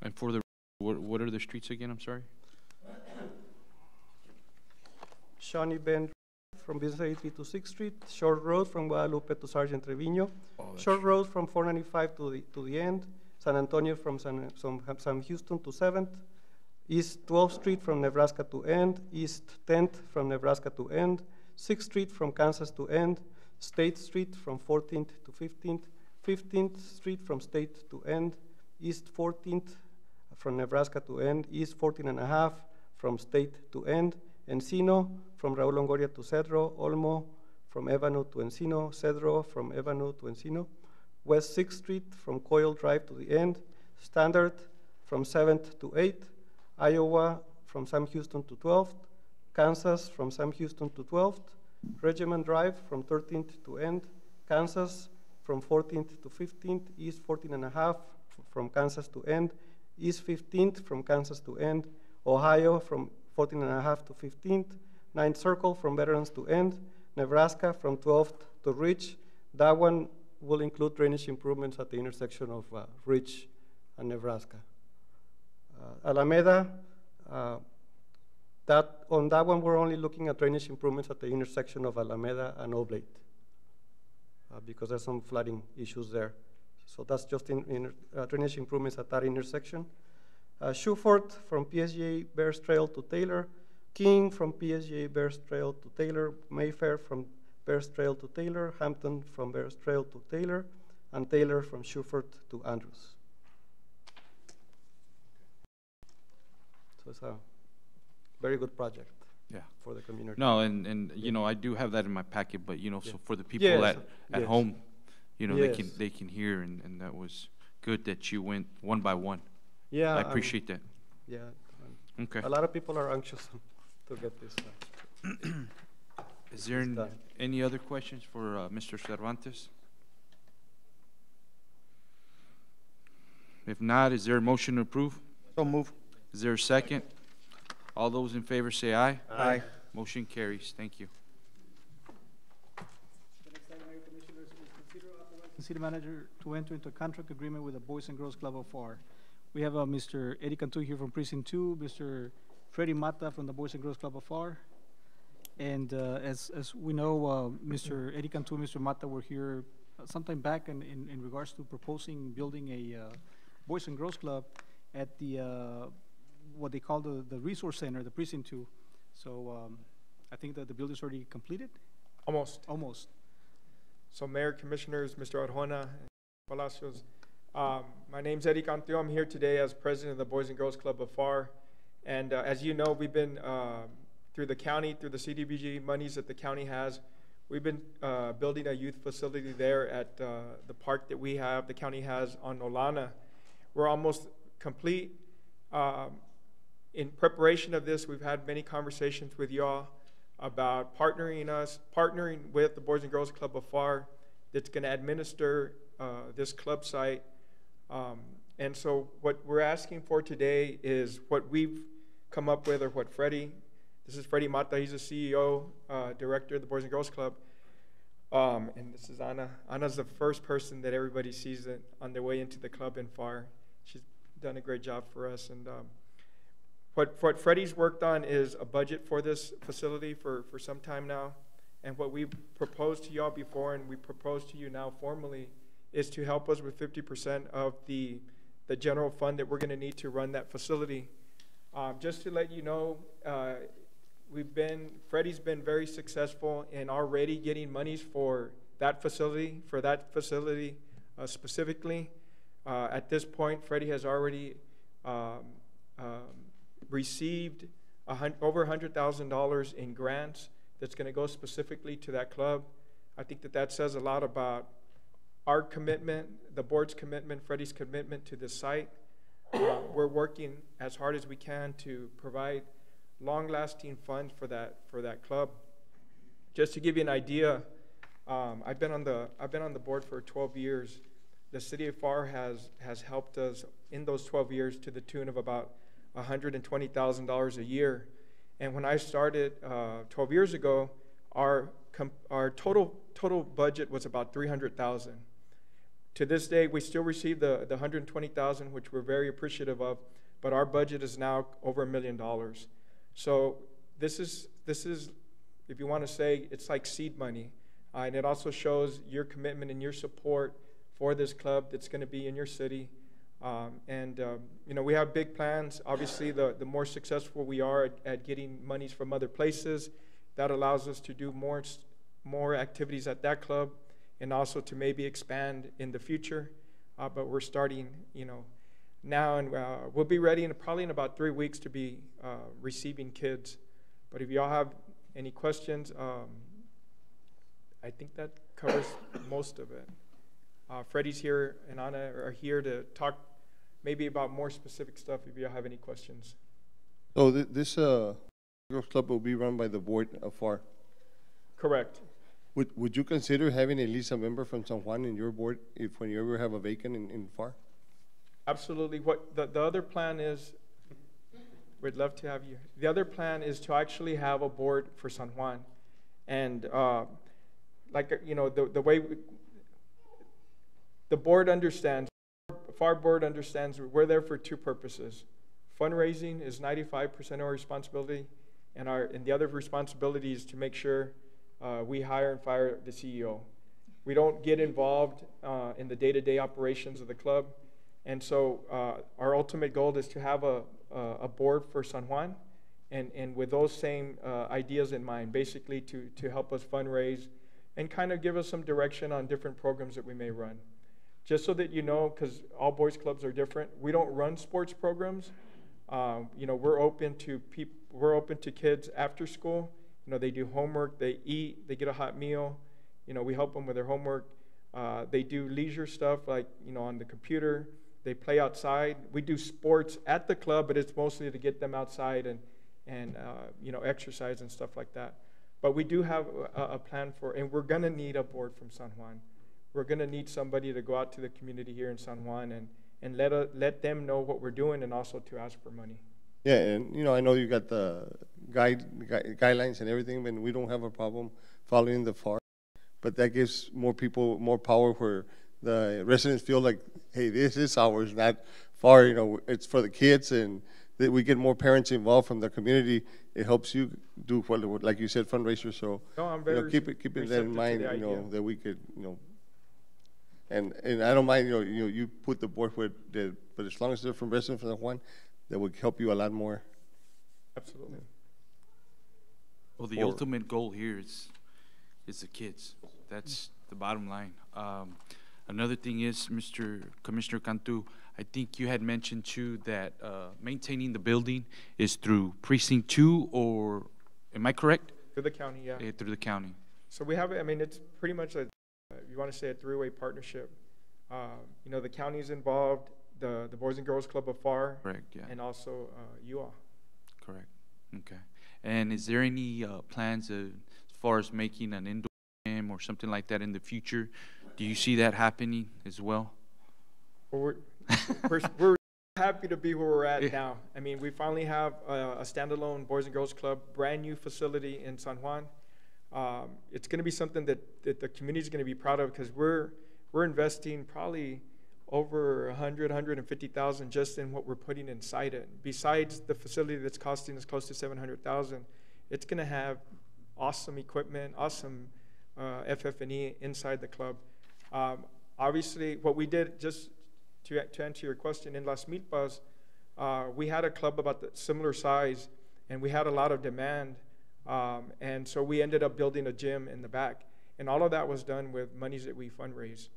[SPEAKER 1] And for the, what are the streets again, I'm sorry?
[SPEAKER 8] Shawnee Bend from Business 83 to 6th Street, Short Road from Guadalupe to Sergeant Trevino, Short Road from 495 to the end, San Antonio from San Houston to 7th, East 12th Street from Nebraska to end, East 10th from Nebraska to end, 6th Street from Kansas to end, State Street from 14th to 15th, 15th Street from State to End, East 14th from Nebraska to End, East 14.5 from State to End, Encino from Raul Longoria to Cedro, Olmo from Evanu to Encino, Cedro from Evanu to Encino, West 6th Street from Coyle Drive to the End, Standard from 7th to 8th, Iowa from Sam Houston to 12th, Kansas from Sam Houston to 12th, Regiment Drive from 13th to End, Kansas from 14th to 15th, East 14.5 from Kansas to End, East 15th from Kansas to End, Ohio from 14.5 to 15th, 9th Circle from Veterans to End, Nebraska from 12th to Ridge. That one will include drainage improvements at the intersection of Ridge and Nebraska. Alameda, on that one we're only looking at drainage improvements at the intersection of Alameda and Oblate because there's some flooding issues there. So that's just in drainage improvements at that intersection. Shuford from PSGA Bears Trail to Taylor, King from PSGA Bears Trail to Taylor, Mayfair from Bears Trail to Taylor, Hampton from Bears Trail to Taylor, and Taylor from Shuford to Andrews. So it's a very good project.
[SPEAKER 1] Yeah.
[SPEAKER 8] For the community.
[SPEAKER 1] No, and you know, I do have that in my packet, but you know, so for the people
[SPEAKER 8] Yes,
[SPEAKER 1] at
[SPEAKER 8] yes.
[SPEAKER 1] home, you know,
[SPEAKER 8] Yes.
[SPEAKER 1] they can hear, and that was good that you went one by one.
[SPEAKER 8] Yeah,
[SPEAKER 1] I appreciate that.
[SPEAKER 8] Yeah.
[SPEAKER 1] Okay.
[SPEAKER 8] A lot of people are anxious to get this.
[SPEAKER 1] Is there
[SPEAKER 8] It's done.
[SPEAKER 1] any other questions for Mr. Cervantes? If not, is there a motion to approve?
[SPEAKER 6] So move.
[SPEAKER 1] Is there a second? All those in favor say aye.
[SPEAKER 6] Aye.
[SPEAKER 1] Motion carries. Thank you.
[SPEAKER 4] The next item, Mayor Commissioners, is consider authorizing the city manager to enter into a contract agreement with the Boys and Girls Club of FAR. We have Mr. Eddie Cantu here from Precinct 2, Mr. Freddie Mata from the Boys and Girls Club of FAR. And as we know, Mr. Eddie Cantu and Mr. Mata were here sometime back in regards to proposing building a Boys and Girls Club at the what they call the resource center, the Precinct 2. So I think that the building's already completed?
[SPEAKER 14] Almost.
[SPEAKER 4] Almost.
[SPEAKER 14] So Mayor, Commissioners, Mr. Arjona, Palacios, my name's Eddie Cantu. I'm here today as president of the Boys and Girls Club of FAR. And as you know, we've been, through the county, through the CDBG monies that the county has, we've been building a youth facility there at the park that the county has on Olana. We're almost complete. In preparation of this, we've had many conversations with y'all about partnering with the Boys and Girls Club of FAR that's going to administer this club site. And so what we're asking for today is what we've come up with, or what this is Freddie Mata, he's the CEO, director of the Boys and Girls Club. And this is Ana. Ana's the first person that everybody sees on their way into the club in FAR. She's done a great job for us. And what Freddie's worked on is a budget for this facility for some time now. And what we proposed to y'all before, and we propose to you now formally, is to help us with 50% of the general fund that we're going to need to run that facility. Just to let you know, Freddie's been very successful in already getting monies for that facility, specifically. At this point, Freddie has already received over $100,000 in grants that's going to go specifically to that club. I think that says a lot about our commitment, the board's commitment, Freddie's commitment to this site. We're working as hard as we can to provide long-lasting funds for that club. Just to give you an idea, I've been on the board for 12 years. The city of FAR has helped us in those 12 years to the tune of about $120,000 a year. And when I started 12 years ago, our total budget was about $300,000. To this day, we still receive the $120,000, which we're very appreciative of, but our budget is now over $1 million. So this is, if you want to say, it's like seed money, and it also shows your commitment and your support for this club that's going to be in your city. You know, we have big plans. Obviously, the more successful we are at getting monies from other places, that allows us to do more activities at that club. and also to maybe expand in the future. But we're starting, now, and we'll be ready probably in about 3 weeks to be receiving kids. But if y'all have any questions, I think that covers most of it. Freddie's here and Anna are here to talk maybe about more specific stuff if you have any questions.
[SPEAKER 3] So this girls club will be run by the board of FAR.
[SPEAKER 14] Correct.
[SPEAKER 3] Would you consider having at least a member from San Juan in your board when you ever have a vacant in FAR?
[SPEAKER 14] Absolutely. What the other plan is, we'd love to have you. The other plan is to actually have a board for San Juan, and the way the board understands, FAR board understands we're there for two purposes. Fundraising is 95% our responsibility, and the other responsibility is to make sure we hire and fire the CEO. We don't get involved in the day-to-day operations of the club, and so our ultimate goal is to have a board for San Juan, and with those same ideas in mind, basically to help us fundraise and kind of give us some direction on different programs that we may run. Just so that you know, because all boys clubs are different, we don't run sports programs. We're open to kids after school. They do homework, they eat, they get a hot meal. We help them with their homework. They do leisure stuff like, on the computer. They play outside. We do sports at the club, but it's mostly to get them outside and exercise and stuff like that. But we do have a plan and we're going to need a board from San Juan. We're going to need somebody to go out to the community here in San Juan and let them know what we're doing, and also to ask for money.
[SPEAKER 3] Yeah, and I know you got the guidelines and everything, and we don't have a problem following the FAR, but that gives more people more power where the residents feel like, hey, this is ours, not FAR. It's for the kids, and that we get more parents involved from the community. It helps you do what, like you said, fundraisers. So
[SPEAKER 14] no, I'm very
[SPEAKER 3] keep that in mind. That we could, and I don't mind. You put the board with but as long as they're from residents from San Juan, that would help you a lot more.
[SPEAKER 14] Absolutely.
[SPEAKER 1] Well, the ultimate goal here is the kids. That's the bottom line. Another thing is, Mr. Commissioner Cantu, I think you had mentioned too that maintaining the building is through Precinct 2, or am I correct?
[SPEAKER 14] Through the county, yeah.
[SPEAKER 1] Through the county.
[SPEAKER 14] So we have, it's pretty much you want to say a three-way partnership. The county's involved, the Boys and Girls Club of FAR,
[SPEAKER 1] correct, yeah,
[SPEAKER 14] and also you all.
[SPEAKER 1] Correct. Okay. And is there any plans as far as making an indoor gym or something like that in the future? Do you see that happening as well?
[SPEAKER 14] Well, we're happy to be where we're at now. We finally have a standalone Boys and Girls Club, brand new facility in San Juan. It's going to be something that the community is going to be proud of, because we're investing probably over 150,000 just in what we're putting inside it. Besides the facility that's costing us close to 700,000, it's going to have awesome equipment, awesome FF&E inside the club. Obviously, what we did, just to answer your question, in Las Milpas, we had a club about the similar size, and we had a lot of demand, and so we ended up building a gym in the back, and all of that was done with monies that we fundraise.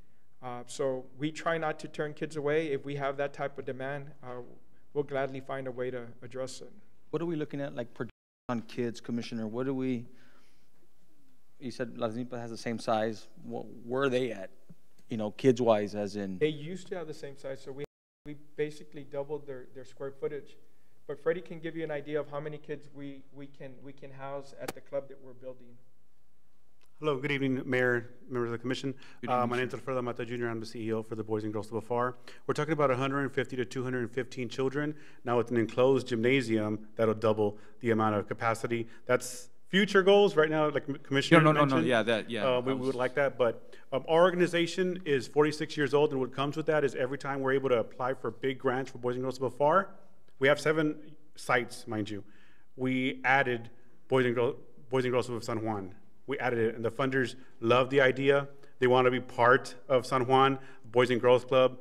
[SPEAKER 14] So we try not to turn kids away. If we have that type of demand, we'll gladly find a way to address it.
[SPEAKER 6] What are we looking at, like, per on kids, Commissioner? You said Las Milpas has the same size. Where are they at, kids-wise, as in?
[SPEAKER 14] They used to have the same size, so we basically doubled their square footage. But Freddie can give you an idea of how many kids we can house at the club that we're building.
[SPEAKER 15] Hello, good evening, Mayor, members of the Commission. My name is Alfredo Mata Jr. I'm the CEO for the Boys and Girls Club of FAR. We're talking about 150 to 215 children. Now with an enclosed gymnasium, that'll double the amount of capacity. That's future goals. Right now, like Commissioner mentioned, we would like that. But our organization is 46 years old, and what comes with that is every time we're able to apply for big grants for Boys and Girls Club of FAR, we have 7 sites, mind you. We added Boys and Girls Club of San Juan. We added it, and the funders love the idea. They want to be part of San Juan. Boys and Girls Club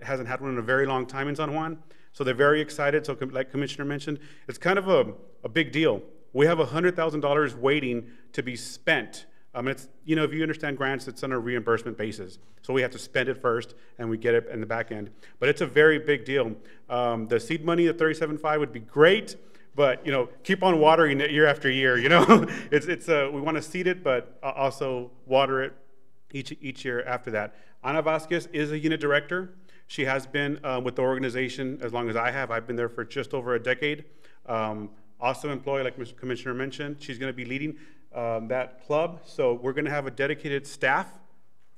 [SPEAKER 15] hasn't had one in a very long time in San Juan, so they're very excited. So like Commissioner mentioned, it's kind of a big deal. We have $100,000 waiting to be spent It's, you know, if you understand grants, it's on a reimbursement basis. So we have to spend it first and we get it in the back end. But it's a very big deal. The seed money, the 37.5 would be great, but, you know, keep on watering it year after year, you know. We want to seed it, but also water it each year after that. Ana Vasquez is a unit director. She has been with the organization as long as I have. I've been there for just over a decade. Also employee, like Mr. Commissioner mentioned. She's going to be leading that club. So we're going to have a dedicated staff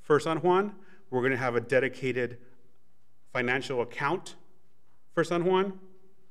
[SPEAKER 15] for San Juan. We're going to have a dedicated financial account for San Juan.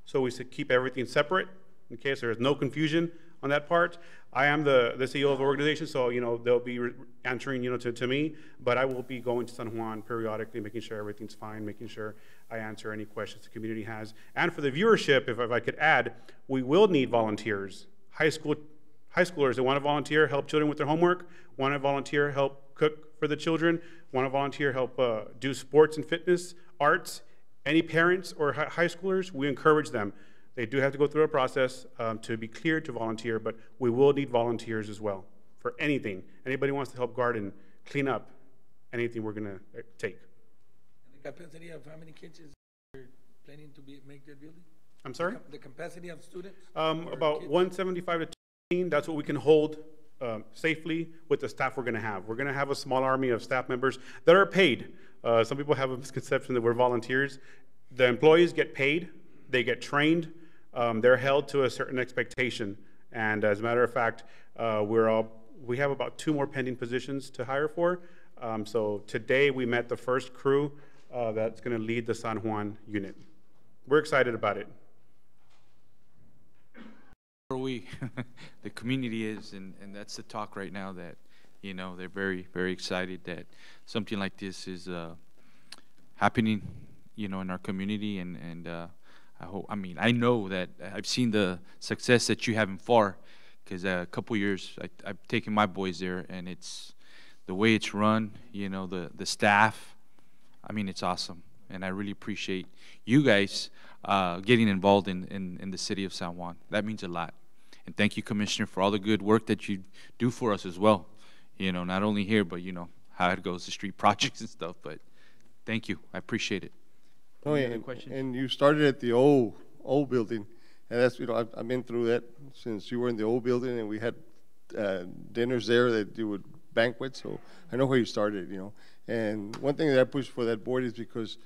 [SPEAKER 15] So we should keep everything separate in case there is no confusion on that part. I am the CEO of the organization, so, you know, they'll be answering, you know, to me, but I will be going to San Juan periodically, making sure everything's fine, making sure I answer any questions the community has. And for the viewership, if I could add, we will need volunteers. High schoolers that want to volunteer, help children with their homework, want to volunteer, help cook for the children, want to volunteer, help do sports and fitness, arts. Any parents or high schoolers, we encourage them. They do have to go through a process to be cleared to volunteer, but we will need volunteers as well for anything. Anybody wants to help garden, clean up, anything we're going to take.
[SPEAKER 13] And the capacity of how many kids is planning to make their building?
[SPEAKER 15] I'm sorry?
[SPEAKER 13] The capacity of students?
[SPEAKER 15] About 175 to 215, that's what we can hold safely with the staff we're going to have. We're going to have a small army of staff members that are paid. Some people have a misconception that we're volunteers. The employees get paid, they get trained, they're held to a certain expectation. And as a matter of fact, we have about 2 more pending positions to hire for. So today we met the first crew that's going to lead the San Juan unit. We're excited about it.
[SPEAKER 1] We, the community is, and that's the talk right now, that, you know, they're very, very excited that something like this is happening, you know, in our community, and I hope, I mean, I know that I've seen the success that you have in FAR, because a couple years I've taken my boys there, and it's the way it's run, you know, the staff, I mean, it's awesome, and I really appreciate you guys getting involved in the city of San Juan. That means a lot. And thank you, Commissioner, for all the good work that you do for us as well. You know, not only here, but, you know, how it goes, the street projects and stuff. But thank you. I appreciate it.
[SPEAKER 3] Oh, yeah, and you started at the old building. And that's, you know, I've been through that since you were in the old building, and we had dinners there that you would banquet. So I know where you started, you know. And one thing that I push for that board is because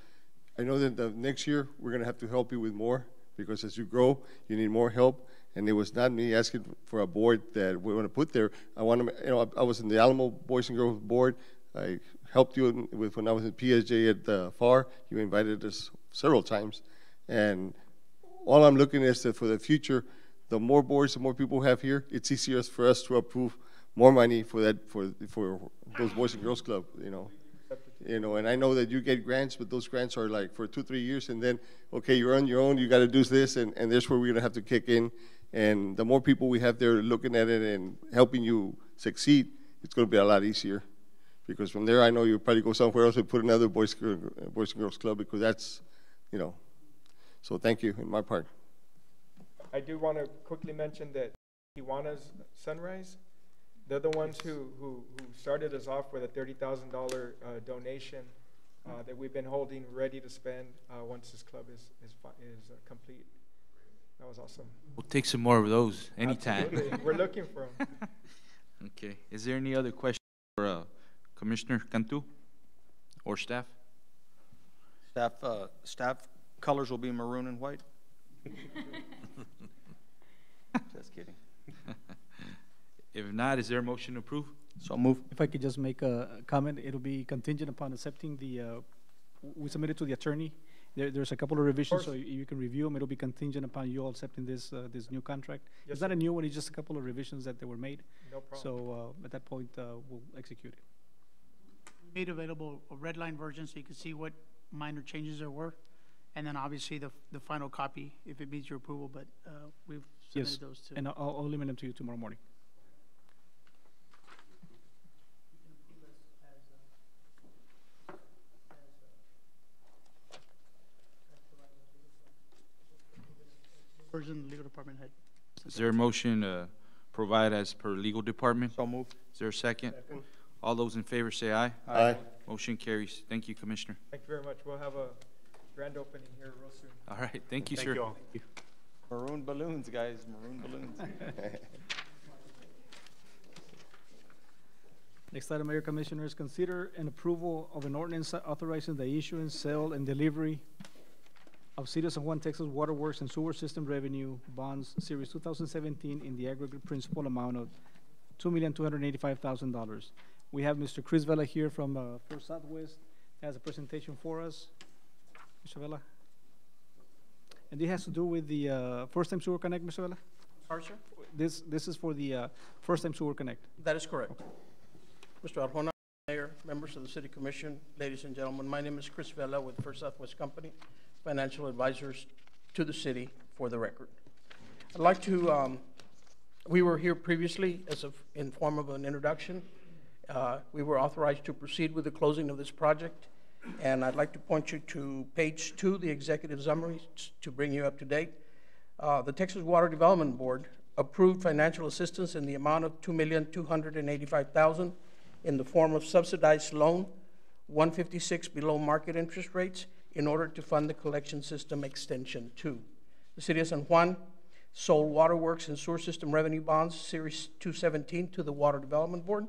[SPEAKER 3] I know that the next year we're going to have to help you with more, because as you grow, you need more help. And it was not me asking for a board that we want to put there. I want to, you know, I was in the Alamo Boys and Girls Board. I helped you with when I was in PSJ at the FAR. You invited us several times. And all I'm looking is that for the future, the more boards, the more people we have here, it's easier for us to approve more money for that, for those Boys and Girls Club, you know. You know, and I know that you get grants, but those grants are like for 2-3 years, and then, okay, you're on your own, you got to do this, and there's where we're going to have to kick in. And the more people we have there looking at it and helping you succeed, it's going to be a lot easier. Because from there, I know you'll probably go somewhere else and put another Boys and Girls Club, because that's, you know. So thank you in my part.
[SPEAKER 14] I do want to quickly mention that Tijuana's Sunrise, they're the ones who started us off with a $30,000 donation that we've been holding ready to spend once this club is complete. That was awesome.
[SPEAKER 1] We'll take some more of those anytime.
[SPEAKER 14] Absolutely. We're looking for them.
[SPEAKER 1] Okay. Is there any other questions for Commissioner Cantu or staff?
[SPEAKER 6] Staff colors will be maroon and white. Just kidding.
[SPEAKER 1] If not, is there a motion to approve?
[SPEAKER 6] So move.
[SPEAKER 4] If I could just make a comment, it'll be contingent upon accepting we submitted to the attorney. There's a couple of revisions, so you can review them. It'll be contingent upon you all accepting this new contract.
[SPEAKER 14] Yes,
[SPEAKER 4] it's not a new one, it's just a couple of revisions that were made.
[SPEAKER 14] No problem.
[SPEAKER 4] So at that point, we'll execute it.
[SPEAKER 11] We made available a red line version so you can see what minor changes there were. And then obviously the final copy, if it meets your approval, but we've submitted those too.
[SPEAKER 4] And I'll email them to you tomorrow morning.
[SPEAKER 11] Version legal department head.
[SPEAKER 1] Is there a motion to provide as per legal department.
[SPEAKER 6] So moved.
[SPEAKER 1] Is there a second?
[SPEAKER 2] Second.
[SPEAKER 1] All those in favor say aye.
[SPEAKER 3] Aye.
[SPEAKER 1] Motion carries. Thank you, Commissioner.
[SPEAKER 14] Thank you very much. We'll have a grand opening here real soon.
[SPEAKER 1] All right, thank you,
[SPEAKER 15] Thank
[SPEAKER 1] sir.
[SPEAKER 15] you all.
[SPEAKER 6] Maroon balloons, guys, maroon balloons.
[SPEAKER 4] Next item, Mayor Commissioners, consider an approval of an ordinance authorizing the issuance, sale, and delivery of City of San Juan, Texas Waterworks and Sewer System Revenue Bonds, Series 2017, in the aggregate principal amount of $2,285,000. We have Mr. Chris Vela here from First Southwest, has a presentation for us. Mr. Vela? And it has to do with the first-time sewer connect, Mr. Vela?
[SPEAKER 16] Sorry, sir?
[SPEAKER 4] This is for the first-time sewer connect.
[SPEAKER 16] That is correct. Mr. Arjona, Mayor, members of the City Commission, ladies and gentlemen, my name is Chris Vela with First Southwest Company, financial advisors to the city for the record. I'd like to, we were here previously in form of an introduction. We were authorized to proceed with the closing of this project, and I'd like to point you to page 2, the executive summary, to bring you up to date. The Texas Water Development Board approved financial assistance in the amount of $2,285,000 in the form of subsidized loan, 156 below market interest rates, in order to fund the collection system extension 2. The City of San Juan sold waterworks and sewer system revenue bonds, Series 217, to the Water Development Board.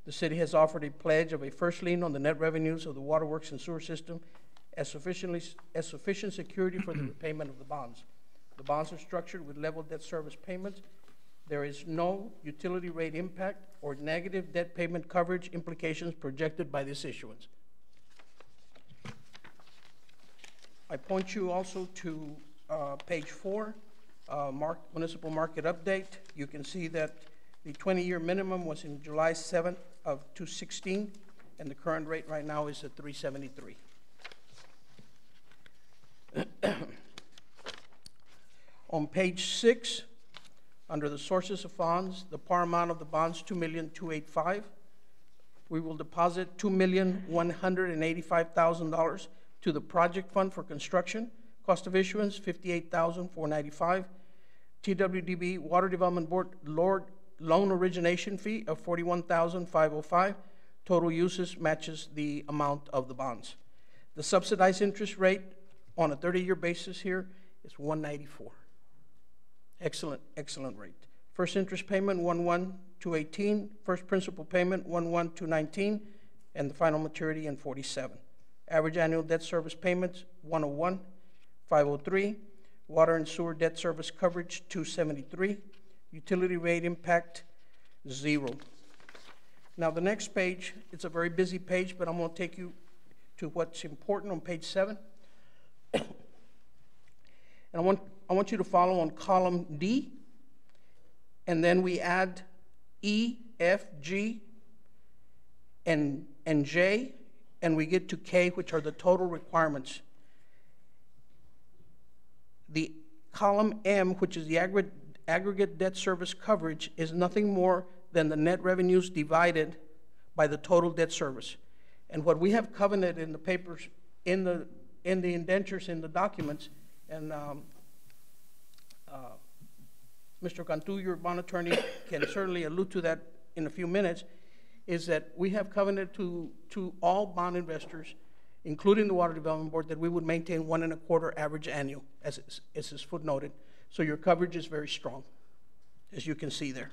[SPEAKER 16] The city has offered a pledge of a first lien on the net revenues of the waterworks and sewer system as sufficient security for the repayment of the bonds. The bonds are structured with level debt service payments. There is no utility rate impact or negative debt payment coverage implications projected by this issuance. I point you also to page 4, municipal market update. You can see that the 20-year minimum was in July 7th of 2016, and the current rate right now is at 373. On page 6, under the sources of funds, the par amount of the bonds, $2,285,000. We will deposit $2,185,000 to the project fund for construction. Cost of issuance, $58,495. TWDB Water Development Board loan origination fee of $41,505. Total uses matches the amount of the bonds. The subsidized interest rate on a 30-year basis here is 194. Excellent, excellent rate. First interest payment, 1/1/218. First principal payment, 1/1/219, and the final maturity in 47. Average annual debt service payments, 101/503. Water and sewer debt service coverage, 273. Utility rate impact, 0. Now the next page, it's a very busy page, but I'm going to take you to what's important on page 7. And I want you to follow on column D, and then we add E, F, G, and J, and we get to K, which are the total requirements. The column M, which is the aggregate debt service coverage, is nothing more than the net revenues divided by the total debt service. And what we have covenanted in the papers, in the indentures, in the documents, and Mr. Cantu, your bond attorney, can certainly allude to that in a few minutes, is that we have covenanted to all bond investors, including the Water Development Board, that we would maintain 1.25 average annual, as is footnoted. So your coverage is very strong, as you can see there.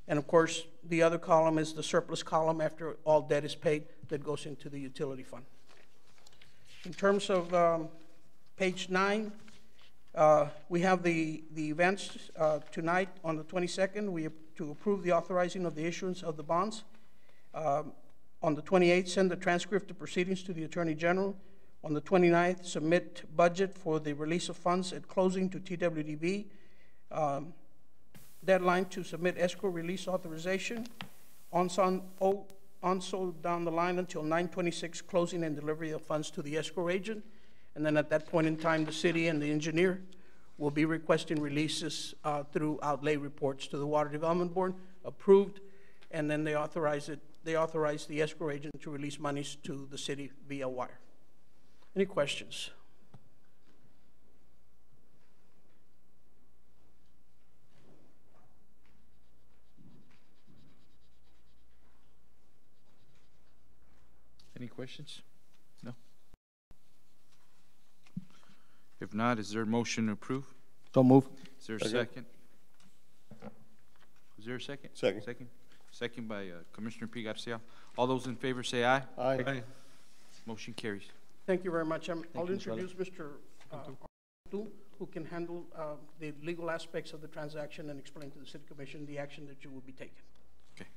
[SPEAKER 16] And of course, the other column is the surplus column after all debt is paid that goes into the utility fund. In terms of page 9, we have the events tonight on the 22nd. To approve the authorizing of the issuance of the bonds. On the 28th, send the transcript of proceedings to the Attorney General. On the 29th, submit budget for the release of funds at closing to TWDB. Deadline to submit escrow release authorization. Also down the line until 9/26, closing and delivery of funds to the escrow agent. And then at that point in time, the city and the engineer will be requesting releases through outlay reports to the Water Development Board, approved, and then they authorize the escrow agent to release monies to the city via wire. Any questions?
[SPEAKER 1] Any questions? No? If not, is there a motion to approve?
[SPEAKER 6] So move.
[SPEAKER 1] Is there a
[SPEAKER 3] Second.
[SPEAKER 1] second? Is there a second?
[SPEAKER 3] Second.
[SPEAKER 1] Second by Commissioner P. Garcia. All those in favor say aye.
[SPEAKER 3] Aye.
[SPEAKER 1] Motion carries.
[SPEAKER 16] Thank you very much. I'll
[SPEAKER 12] you, Mr. Vela.
[SPEAKER 16] introduce Mr. Artu, who can handle the legal aspects of the transaction and explain to the City Commission the action that you will be taking.
[SPEAKER 1] Okay.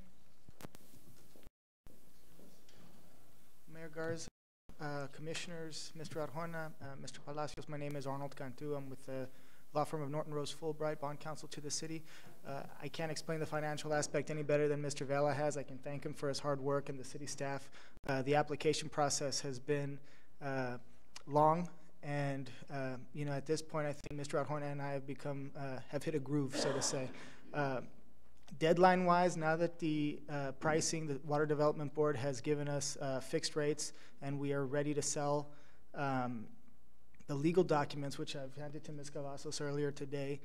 [SPEAKER 17] Mayor Garza, Commissioners, Mr. Arjona, Mr. Palacios, my name is Arnold Cantu. I'm with the law firm of Norton Rose Fulbright, bond counsel to the city. I can't explain the financial aspect any better than Mr. Vela has. I can thank him for his hard work and the city staff. The application process has been long, and you know, at this point, I think Mr. Arjona and I have hit a groove, so to say. Deadline-wise, now that the pricing, the Water Development Board has given us fixed rates, and we are ready to sell, the legal documents, which I've handed to Ms. Cavazos earlier today,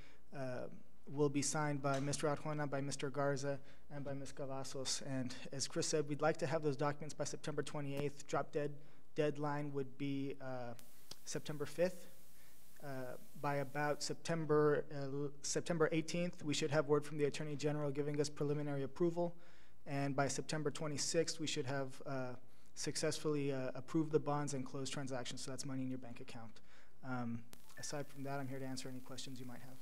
[SPEAKER 17] will be signed by Mr. Arjona, by Mr. Garza, and by Ms. Cavazos. And as Chris said, we'd like to have those documents by September 28th. Drop-dead deadline would be September 5th. By about September 18th, we should have word from the Attorney General giving us preliminary approval. And by September 26th, we should have successfully approved the bonds and closed transactions, so that's money in your bank account. Aside from that, I'm here to answer any questions you might have.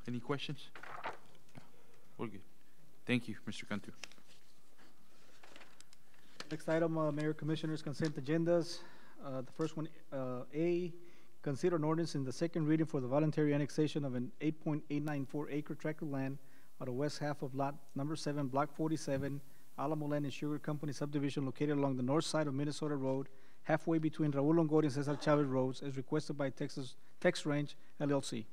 [SPEAKER 1] Any questions? We're good. Thank you, Mr. Cantu.
[SPEAKER 4] Next item, Mayor Commissioners, consent agendas. The first one, A, consider an ordinance in the second reading for the voluntary annexation of an 8.894 acre tract of land on the west half of lot number 7, block 47, Alamo Land and Sugar Company subdivision located along the north side of Minnesota Road, halfway between Raul Longoria and Cesar Chavez Roads, as requested by Tex Range LLC.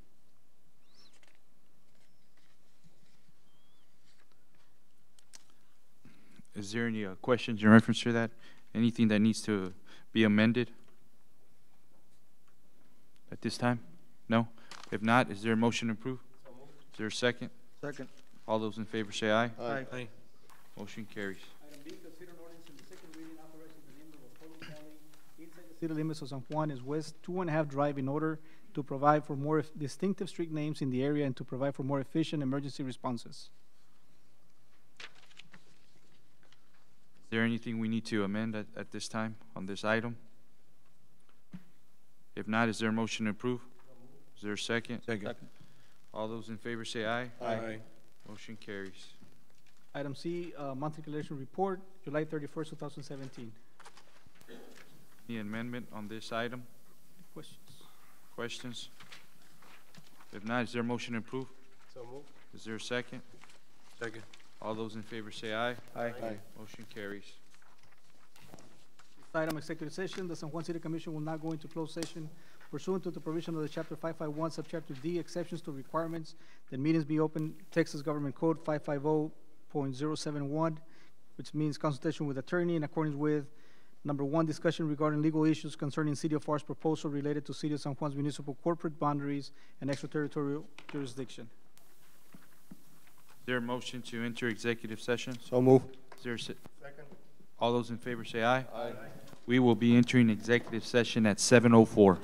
[SPEAKER 1] Is there any questions in reference to that? Anything that needs to be amended at this time? No? If not, is there a motion to approve? Is there a second?
[SPEAKER 6] Second.
[SPEAKER 1] All those in favor say aye.
[SPEAKER 6] Aye.
[SPEAKER 1] Motion carries.
[SPEAKER 4] Item B, consider an ordinance in the second reading authorizing the name of a polling alley inside the city limits of San Juan is West 2.5 Drive in order to provide for more distinctive street names in the area and to provide for more efficient emergency responses.
[SPEAKER 1] Is there anything we need to amend at this time on this item? If not, is there a motion to approve? Is there a second?
[SPEAKER 6] Second.
[SPEAKER 1] All those in favor say aye.
[SPEAKER 6] Aye.
[SPEAKER 1] Motion carries.
[SPEAKER 4] Item C, monthly collection report, July 31st, 2017.
[SPEAKER 1] Any amendment on this item?
[SPEAKER 4] Questions?
[SPEAKER 1] Questions? If not, is there a motion to approve?
[SPEAKER 2] So moved.
[SPEAKER 1] Is there a second?
[SPEAKER 6] Second.
[SPEAKER 1] All those in favor say aye.
[SPEAKER 6] Aye.
[SPEAKER 1] Motion carries.
[SPEAKER 4] This item, executive session, the San Juan City Commission will not go into closed session pursuant to the provision of the Chapter 551, Subchapter D, exceptions to requirements that meetings be open, Texas Government Code 550.071, which means consultation with attorney in accordance with number 1, discussion regarding legal issues concerning City of FAR's proposal related to City of San Juan's municipal corporate boundaries and extraterritorial jurisdiction.
[SPEAKER 1] Is there a motion to enter executive session?
[SPEAKER 3] So move.
[SPEAKER 1] Is there a
[SPEAKER 2] Second.
[SPEAKER 1] all those in favor say aye.
[SPEAKER 3] Aye.
[SPEAKER 1] We will be entering executive session at 7:04.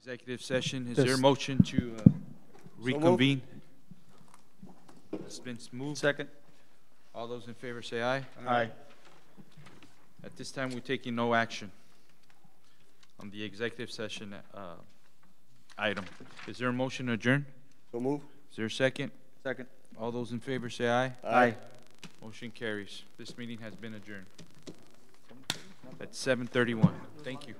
[SPEAKER 1] executive session. Is
[SPEAKER 6] Yes.
[SPEAKER 1] there a motion to reconvene? It's been moved.
[SPEAKER 6] Second.
[SPEAKER 1] All those in favor say aye.
[SPEAKER 6] Aye.
[SPEAKER 1] At this time, we're taking no action on the executive session item. Is there a motion to adjourn?
[SPEAKER 3] So move.
[SPEAKER 1] Is there a second?
[SPEAKER 6] Second.
[SPEAKER 1] All those in favor say aye.
[SPEAKER 6] Aye.
[SPEAKER 1] Motion carries. This meeting has been adjourned at 7:31. Thank you.